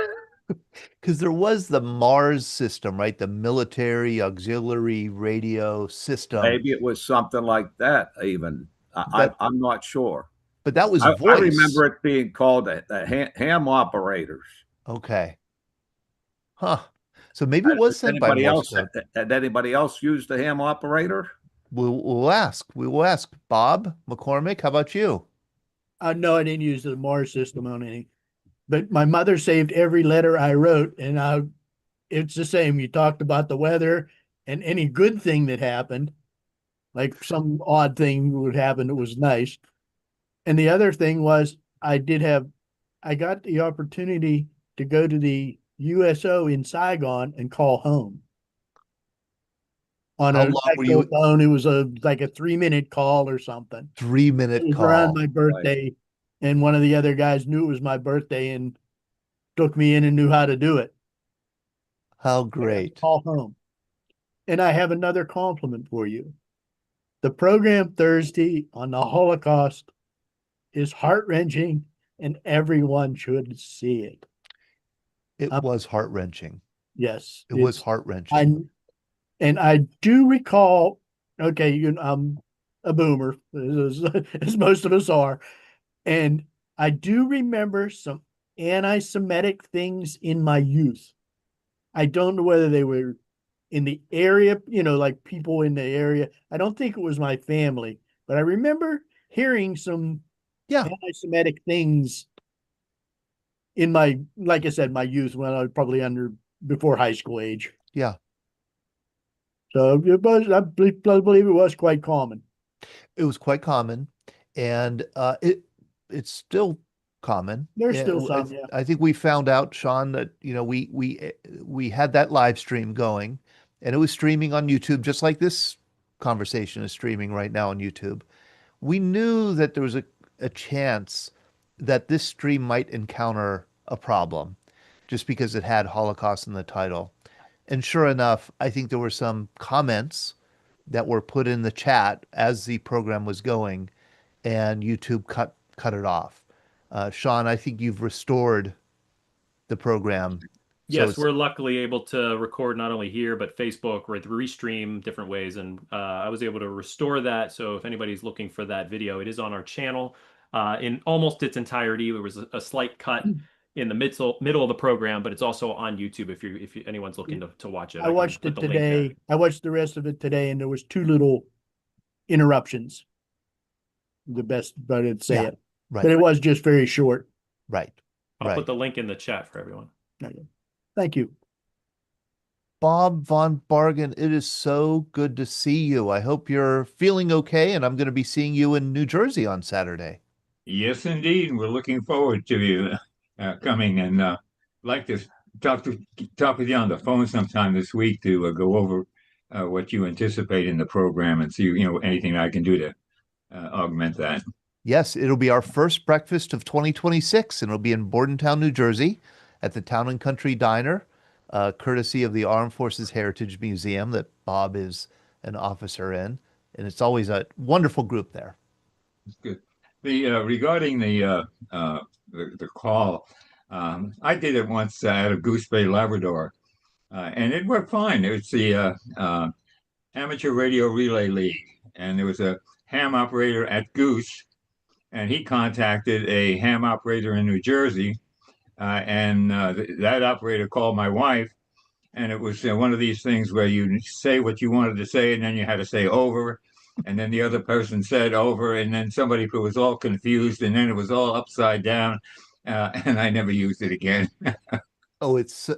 Speaker 2: Because there was the Mars system, right? The military auxiliary radio system.
Speaker 19: Maybe it was something like that. Even I'm not sure.
Speaker 2: But that was voice.
Speaker 19: I remember it being called the ham operators.
Speaker 2: Okay. Huh. So maybe it was sent by Morse code.
Speaker 19: Had anybody else used the ham operator?
Speaker 2: We'll ask. We will ask. Bob McCormick, how about you?
Speaker 4: No, I didn't use the Mars system on any. But my mother saved every letter I wrote, and it's the same. You talked about the weather and any good thing that happened, like some odd thing would happen that was nice. And the other thing was I got the opportunity to go to the USO in Saigon and call home. On a phone, it was like a 3-minute call or something.
Speaker 2: 3-minute call.
Speaker 4: It was around my birthday, right. And one of the other guys knew it was my birthday and took me in and knew how to do it.
Speaker 2: How great.
Speaker 4: Call home. And I have another compliment for you. The program Thursday on the Holocaust is heart-wrenching, and everyone should see it.
Speaker 2: It was heart-wrenching.
Speaker 4: Yes.
Speaker 2: It was heart-wrenching.
Speaker 4: And I do recall, okay, I'm a boomer, as most of us are, and I do remember some anti-Semitic things in my youth. I don't know whether they were in the area, like people in the area. I don't think it was my family, but I remember hearing some anti-Semitic things in my, like I said, my youth when I was probably before high school age.
Speaker 2: Yeah.
Speaker 4: So it was, I believe it was quite common.
Speaker 2: It was quite common, and it's still common.
Speaker 4: There's still some, yeah.
Speaker 2: I think we found out, Sean, that we had that live stream going, and it was streaming on YouTube, just like this conversation is streaming right now on YouTube. We knew that there was a chance that this stream might encounter a problem, just because it had Holocaust in the title. And sure enough, I think there were some comments that were put in the chat as the program was going, and YouTube cut it off. Sean, I think you've restored the program.
Speaker 1: Yes, we're luckily able to record not only here, but Facebook or restream different ways. And I was able to restore that. So if anybody's looking for that video, it is on our channel in almost its entirety. There was a slight cut in the middle of the program, but it's also on YouTube if anyone's looking to watch it.
Speaker 4: I watched it today. I watched the rest of it today, and there was 2 little interruptions. The best, but I'd say it.
Speaker 2: Right.
Speaker 4: But it was just very short.
Speaker 2: Right.
Speaker 1: I'll put the link in the chat for everyone.
Speaker 4: Thank you.
Speaker 2: Bob Von Bargen, it is so good to see you. I hope you're feeling okay, and I'm going to be seeing you in New Jersey on Saturday.
Speaker 7: Yes, indeed. We're looking forward to you coming, and like to talk with you on the phone sometime this week to go over what you anticipate in the program and see anything I can do to augment that.
Speaker 2: Yes, it'll be our first breakfast of 2026, and it'll be in Bordentown, New Jersey, at the Town and Country Diner, courtesy of the Armed Forces Heritage Museum that Bob is an officer in, and it's always a wonderful group there.
Speaker 7: That's good. Regarding the call, I did it once out of Goose Bay, Labrador, and it worked fine. It's the Amateur Radio Relay League, and there was a ham operator at Goose, and he contacted a ham operator in New Jersey, and that operator called my wife, and it was one of these things where you say what you wanted to say, and then you had to say over, and then the other person said over, and then somebody was all confused, and then it was all upside down, and I never used it again.
Speaker 2: Oh, it's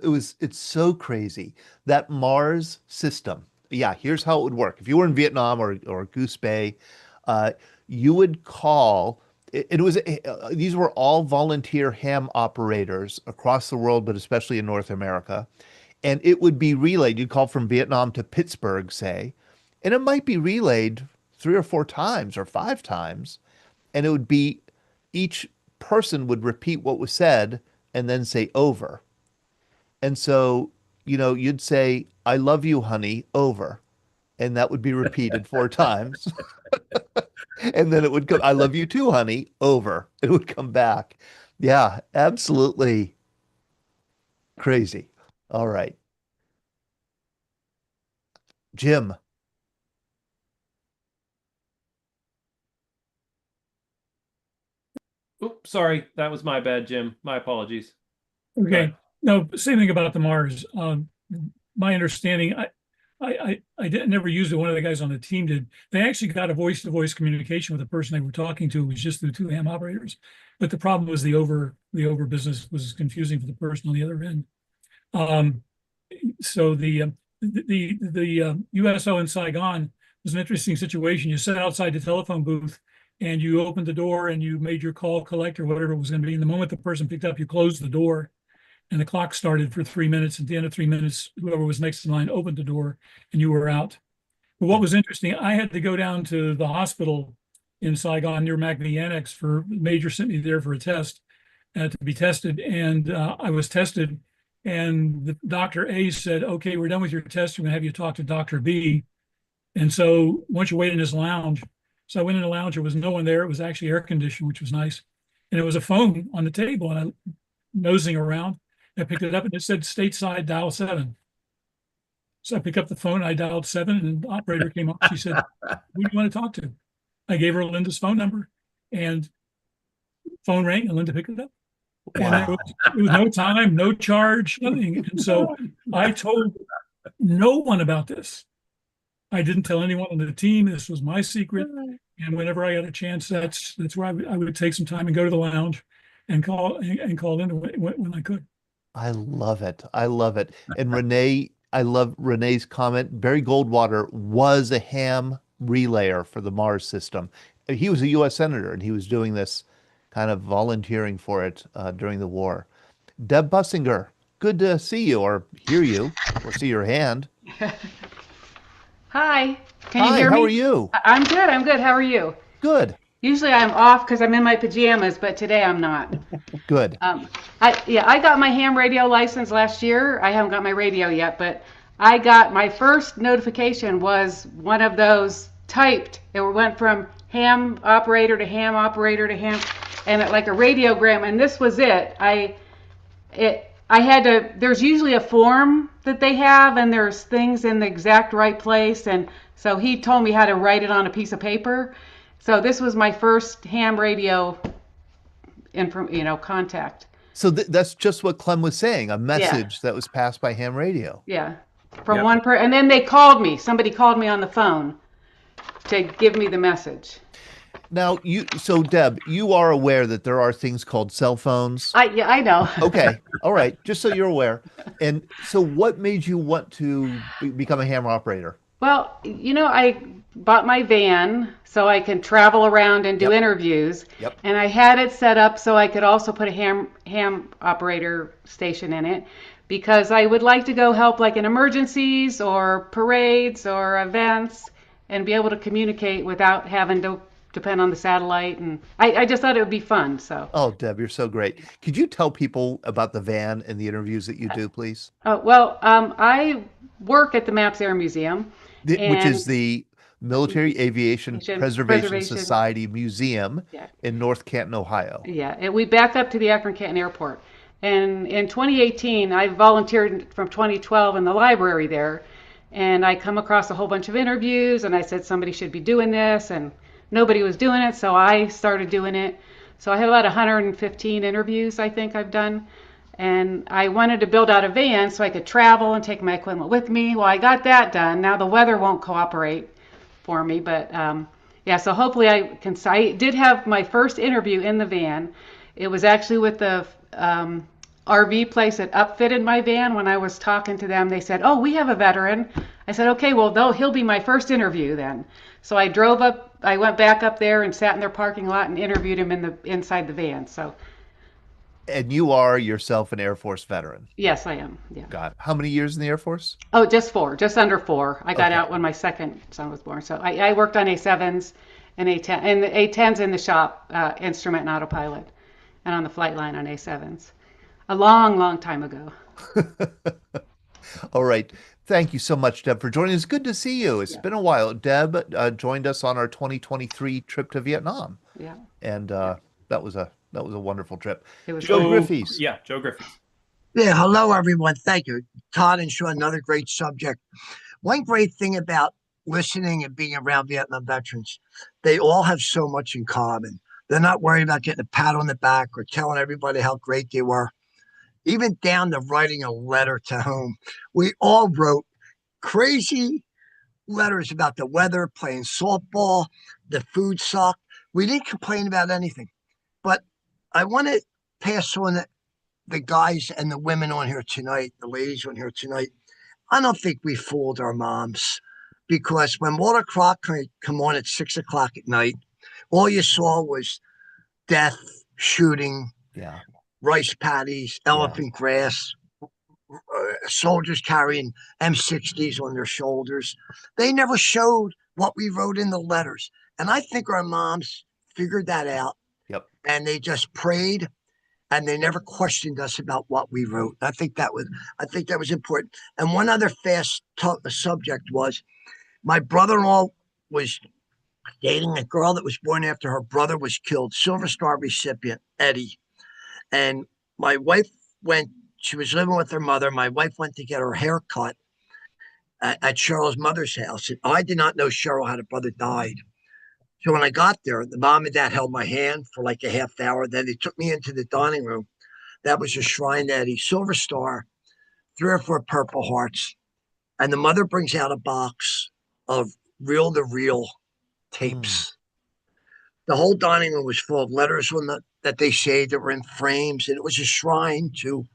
Speaker 2: so crazy. That Mars system. Yeah, here's how it would work. If you were in Vietnam or Goose Bay, you would call. These were all volunteer ham operators across the world, but especially in North America. And it would be relayed. You'd call from Vietnam to Pittsburgh, say, and it might be relayed 3 or 4 times or 5 times. And it would be each person would repeat what was said and then say over. And so, you'd say, "I love you, honey," over. And that would be repeated 4 times. And then it would come, "I love you too, honey," over. It would come back. Yeah, absolutely crazy. All right. Jim.
Speaker 1: Oops, sorry. That was my bad, Jim. My apologies.
Speaker 9: Okay. No, same thing about the Mars. My understanding, I never used it. One of the guys on the team did. They actually got a voice-to-voice communication with the person they were talking to. It was just through 2 ham operators. But the problem was the over business was confusing for the person on the other end. So the USO in Saigon was an interesting situation. You sat outside the telephone booth and you opened the door and you made your call, collect, or whatever it was going to be. And the moment the person picked up, you closed the door and the clock started for 3 minutes. At the end of 3 minutes, whoever was next in line opened the door and you were out. But what was interesting, I had to go down to the hospital in Saigon near McVie Annex for Major sent me there for a test to be tested. And I was tested and the Dr. A said, "Okay, we're done with your test. We're going to have you talk to Dr. B." And so once you wait in his lounge, so I went in the lounge, there was no one there. It was actually air conditioned, which was nice. And it was a phone on the table and I nosing around. I picked it up and it said stateside dial 7. So I picked up the phone, I dialed 7 and the operator came up. She said, "Who do you want to talk to?" I gave her Linda's phone number and phone rang and Linda picked it up. Wow. And it was no time, no charge, nothing. And so I told no one about this. I didn't tell anyone on the team. This was my secret. And whenever I had a chance, that's where I would take some time and go to the lounge and call in when I could.
Speaker 2: I love it. I love it. And Renee, I love Renee's comment. Barry Goldwater was a ham relayer for the Mars system. He was a U.S. senator, and he was doing this kind of volunteering for it during the war. Deb Bussinger, good to see you or hear you or see your hand.
Speaker 8: Hi, can you
Speaker 2: Hi,
Speaker 8: hear me?
Speaker 2: how are you?
Speaker 8: I'm good. I'm good. How are you?
Speaker 2: Good.
Speaker 8: Usually I'm off because I'm in my pajamas, but today I'm not.
Speaker 2: Good.
Speaker 8: I got my ham radio license last year. I haven't got my radio yet, but I got my first notification was one of those typed. It went from ham operator to ham operator to ham, and like a radiogram. And this was it. I had to. There's usually a form that they have, and there's things in the exact right place. And so he told me how to write it on a piece of paper. So this was my first ham radio contact.
Speaker 2: So that's just what Clem was saying, a message that was passed by ham radio.
Speaker 8: Yeah. From one person. And then they called me. Somebody called me on the phone to give me the message.
Speaker 2: Now, so Deb, you are aware that there are things called cell phones?
Speaker 8: Yeah, I know.
Speaker 2: Okay. All right. Just so you're aware. And so what made you want to become a ham operator?
Speaker 8: Well, I bought my van so I can travel around and do interviews.
Speaker 2: Yep.
Speaker 8: And I had it set up so I could also put a ham operator station in it because I would like to go help like in emergencies or parades or events and be able to communicate without having to depend on the satellite. And I just thought it would be fun. So.
Speaker 2: Oh, Deb, you're so great. Could you tell people about the van and the interviews that you do, please?
Speaker 8: I work at the Maps Air Museum.
Speaker 2: Which is the Military Aviation Preservation Society Museum in North Canton, Ohio.
Speaker 8: Yeah, and we back up to the Akron Canton Airport. And in 2018, I volunteered from 2012 in the library there. And I come across a whole bunch of interviews, and I said somebody should be doing this, and nobody was doing it, so I started doing it. So I have about 115 interviews, I think I've done. And I wanted to build out a van so I could travel and take my equipment with me. Well, I got that done. Now the weather won't cooperate for me, but so hopefully I did have my first interview in the van. It was actually with the RV place that upfitted my van. When I was talking to them, they said, "Oh, we have a veteran." I said, "Okay, well, he'll be my first interview then." So I went back up there and sat in their parking lot and interviewed him inside the van. So.
Speaker 2: And you are yourself an Air Force veteran?
Speaker 8: Yes, I am. Yeah.
Speaker 2: God, how many years in the Air Force?
Speaker 8: Oh, just under 4. I got out when my second son was born. So I worked on A7s and A10, and the A10s in the shop, instrument and autopilot, and on the flight line on A7s. A long, long time ago.
Speaker 2: All right. Thank you so much, Deb, for joining us. Good to see you. It's been a while. Deb joined us on our 2023 trip to Vietnam.
Speaker 8: Yeah.
Speaker 2: And that was a wonderful trip.
Speaker 1: Joe
Speaker 2: Griffiths.
Speaker 1: Yeah, Joe Griffiths.
Speaker 15: Yeah, hello, everyone. Thank you. Todd and Sean, another great subject. One great thing about listening and being around Vietnam veterans, they all have so much in common. They're not worried about getting a pat on the back or telling everybody how great they were. Even down to writing a letter to home. We all wrote crazy letters about the weather, playing softball, the food sucked. We didn't complain about anything. But I want to pass on the guys and the women on here tonight, the ladies on here tonight. I don't think we fooled our moms because when Walter Crock come on at 6 o'clock at night, all you saw was death, shooting, rice paddies, elephant grass, soldiers carrying M60s on their shoulders. They never showed what we wrote in the letters. And I think our moms figured that out.
Speaker 2: Yep.
Speaker 15: And they just prayed and they never questioned us about what we wrote. I think that was important. And one other fast subject was my brother-in-law was dating a girl that was born after her brother was killed, Silver Star recipient, Eddie. And my wife she was living with her mother. My wife went to get her hair cut at Cheryl's mother's house. And I did not know Cheryl had a brother died. So when I got there, the mom and dad held my hand for like a half hour. Then they took me into the dining room. That was a shrine to Eddie, Silver Star, 3 or 4 Purple Hearts, And the mother brings out a box of reel to reel tapes. The whole dining room was full of letters from that they saved that were in frames, and it was a shrine to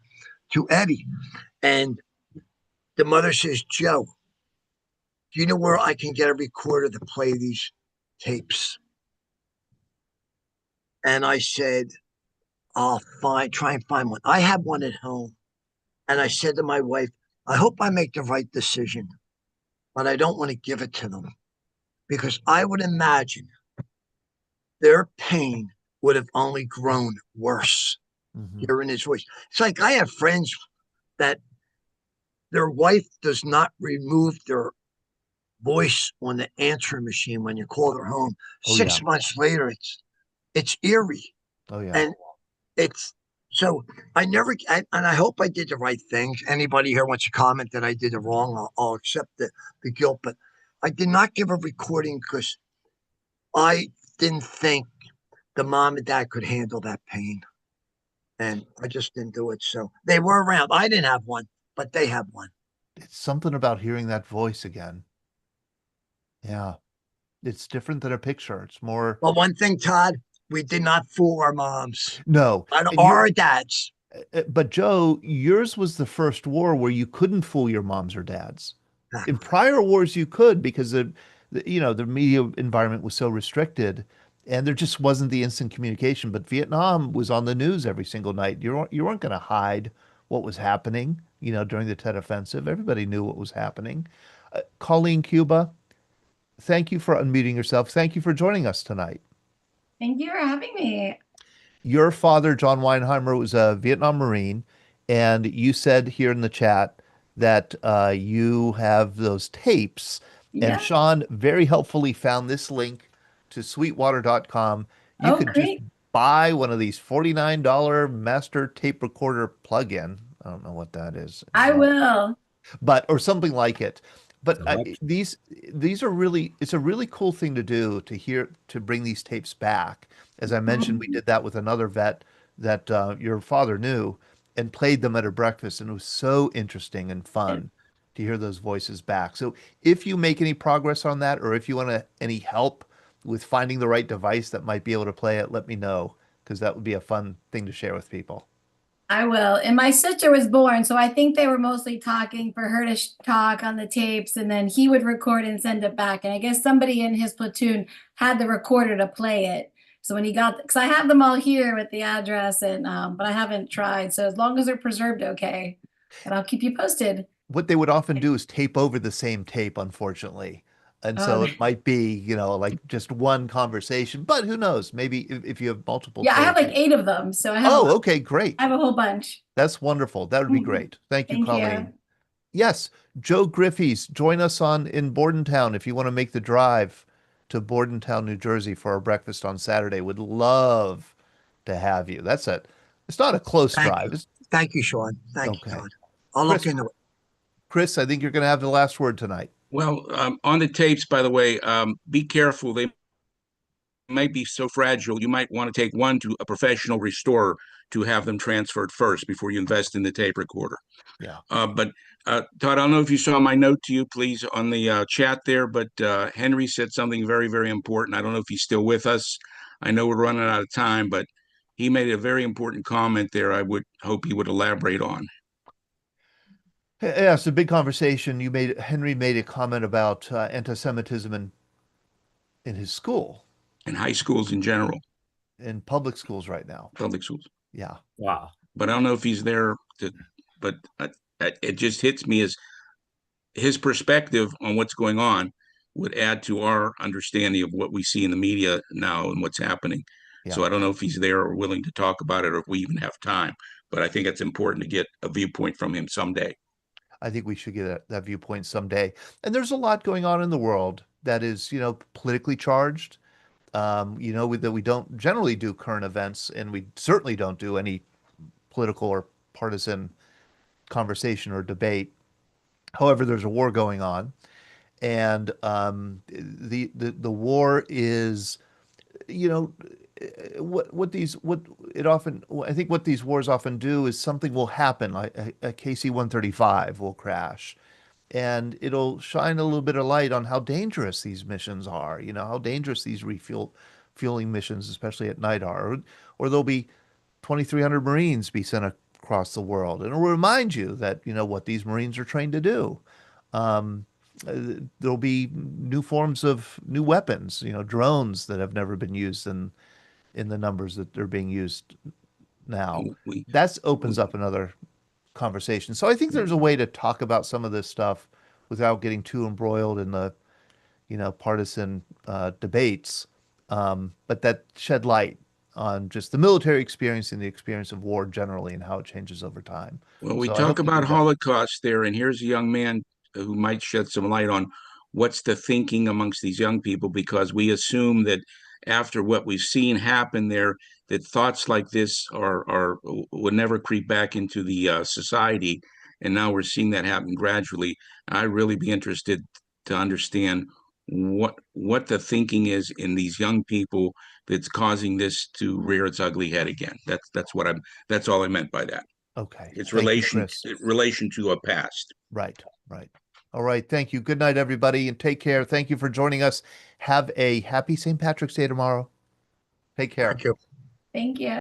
Speaker 15: Eddie. And the mother says, Joe, do you know where I can get a recorder to play these tapes? And I said, I'll try and find one. I have one at home. And I said to my wife, I hope I make the right decision, but I don't want to give it to them because I would imagine their pain would have only grown worse hearing his voice. It's like I have friends that their wife does not remove their voice on the answering machine when you call their home.
Speaker 2: Oh,
Speaker 15: 6 months later, it's eerie.
Speaker 2: Oh yeah.
Speaker 15: And it's so and I hope I did the right things. Anybody here wants to comment that I did it wrong, I'll accept the guilt. But I did not give a recording because I didn't think the mom and dad could handle that pain. And I just didn't do it. So they were around. I didn't have one, but they have one.
Speaker 2: It's something about hearing that voice again. Yeah. It's different than a picture. It's more.
Speaker 15: Well, one thing, Todd, we did not fool our moms.
Speaker 2: No.
Speaker 15: Or our dads.
Speaker 2: But Joe, yours was the first war where you couldn't fool your moms or dads. In prior wars, you could because the media environment was so restricted, and there just wasn't the instant communication. But Vietnam was on the news every single night. You weren't going to hide what was happening. During the Tet Offensive, everybody knew what was happening. Colleen Cuba, thank you for unmuting yourself. Thank you for joining us tonight.
Speaker 11: Thank you for having me.
Speaker 2: Your father, John Weinheimer, was a Vietnam Marine, and you said here in the chat that you have those tapes.
Speaker 11: Yeah.
Speaker 2: And Sean very helpfully found this link to sweetwater.com. You could just buy one of these $49 master tape recorder plug-in. I don't know what that is.
Speaker 11: I will.
Speaker 2: Or something like it. But these are really, it's a really cool thing to do to bring these tapes back. As I mentioned, we did that with another vet that your father knew and played them at her breakfast. And it was so interesting and fun to hear those voices back. So if you make any progress on that, or if you want any help with finding the right device that might be able to play it, let me know, because that would be a fun thing to share with people.
Speaker 11: I will. And my sister was born, so I think they were mostly talking for her to talk on the tapes, and then he would record and send it back. And I guess somebody in his platoon had the recorder to play it. So when he got, because I have them all here with the address, and but I haven't tried. So as long as they're preserved, okay. And I'll keep you posted.
Speaker 2: What they would often do is tape over the same tape, unfortunately. And so it might be, like just one conversation, but who knows? Maybe if you have multiple.
Speaker 11: Yeah, I have like 8 of them. So I have.
Speaker 2: Oh, okay, great.
Speaker 11: I have a whole bunch.
Speaker 2: That's wonderful. That would be great. Thank you,
Speaker 11: Thank
Speaker 2: Colleen.
Speaker 11: you.
Speaker 2: Yes, Joe Griffey's, join us in Bordentown if you want to make the drive to Bordentown, New Jersey for our breakfast on Saturday. Would love to have you. It's not a close drive.
Speaker 15: Thank you, Sean. Thank you, Todd. I'll look into it.
Speaker 2: Chris, I think you're going to have the last word tonight.
Speaker 6: Well, on the tapes, by the way, be careful. They might be so fragile. You might want to take one to a professional restorer to have them transferred first before you invest in the tape recorder.
Speaker 2: Yeah.
Speaker 6: But Todd, I don't know if you saw my note to you, please, on the chat there, but Henry said something very, very important. I don't know if he's still with us. I know we're running out of time, but he made a very important comment there. I would hope he would elaborate on.
Speaker 2: Yeah, it's a big conversation. Henry made a comment about anti-Semitism in his school.
Speaker 6: In high schools in general.
Speaker 2: In public schools right now.
Speaker 6: Public schools.
Speaker 2: Yeah.
Speaker 1: Wow.
Speaker 6: But I don't know if he's there, but it just hits me as his perspective on what's going on would add to our understanding of what we see in the media now and what's happening. Yeah. So I don't know if he's there or willing to talk about it or if we even have time, but I think it's important to get a viewpoint from him someday.
Speaker 2: I think we should get that viewpoint someday. And there's a lot going on in the world that is, politically charged. That we don't generally do current events, and we certainly don't do any political or partisan conversation or debate. However, there's a war going on, and the war is, what these wars often do is something will happen, like a KC-135 will crash, and it'll shine a little bit of light on how dangerous these missions are, how dangerous these fueling missions, especially at night, are. Or there'll be 2,300 Marines be sent across the world, and it'll remind you that, what these Marines are trained to do. There'll be new forms of new weapons, drones that have never been used in the numbers that they're being used now. That opens up another conversation. So I think there's a way to talk about some of this stuff without getting too embroiled in the, partisan debates, but that shed light on just the military experience and the experience of war generally and how it changes over time.
Speaker 6: Well, we
Speaker 2: So I
Speaker 6: talk
Speaker 2: hope you
Speaker 6: about
Speaker 2: do that.
Speaker 6: Holocaust there, and here's a young man who might shed some light on what's the thinking amongst these young people, because we assume that after what we've seen happen there, that thoughts like this would never creep back into the society, and now we're seeing that happen gradually. I'd really be interested to understand what the thinking is in these young people that's causing this to rear its ugly head again. That's all I meant by that.
Speaker 2: Okay.
Speaker 6: It's
Speaker 2: Thank you,
Speaker 6: relation
Speaker 2: Chris.
Speaker 6: relation to a past.
Speaker 2: Right. All right. Thank you. Good night, everybody, and take care. Thank you for joining us. Have a happy St. Patrick's Day tomorrow. Take care.
Speaker 17: Thank you.
Speaker 11: Thank you.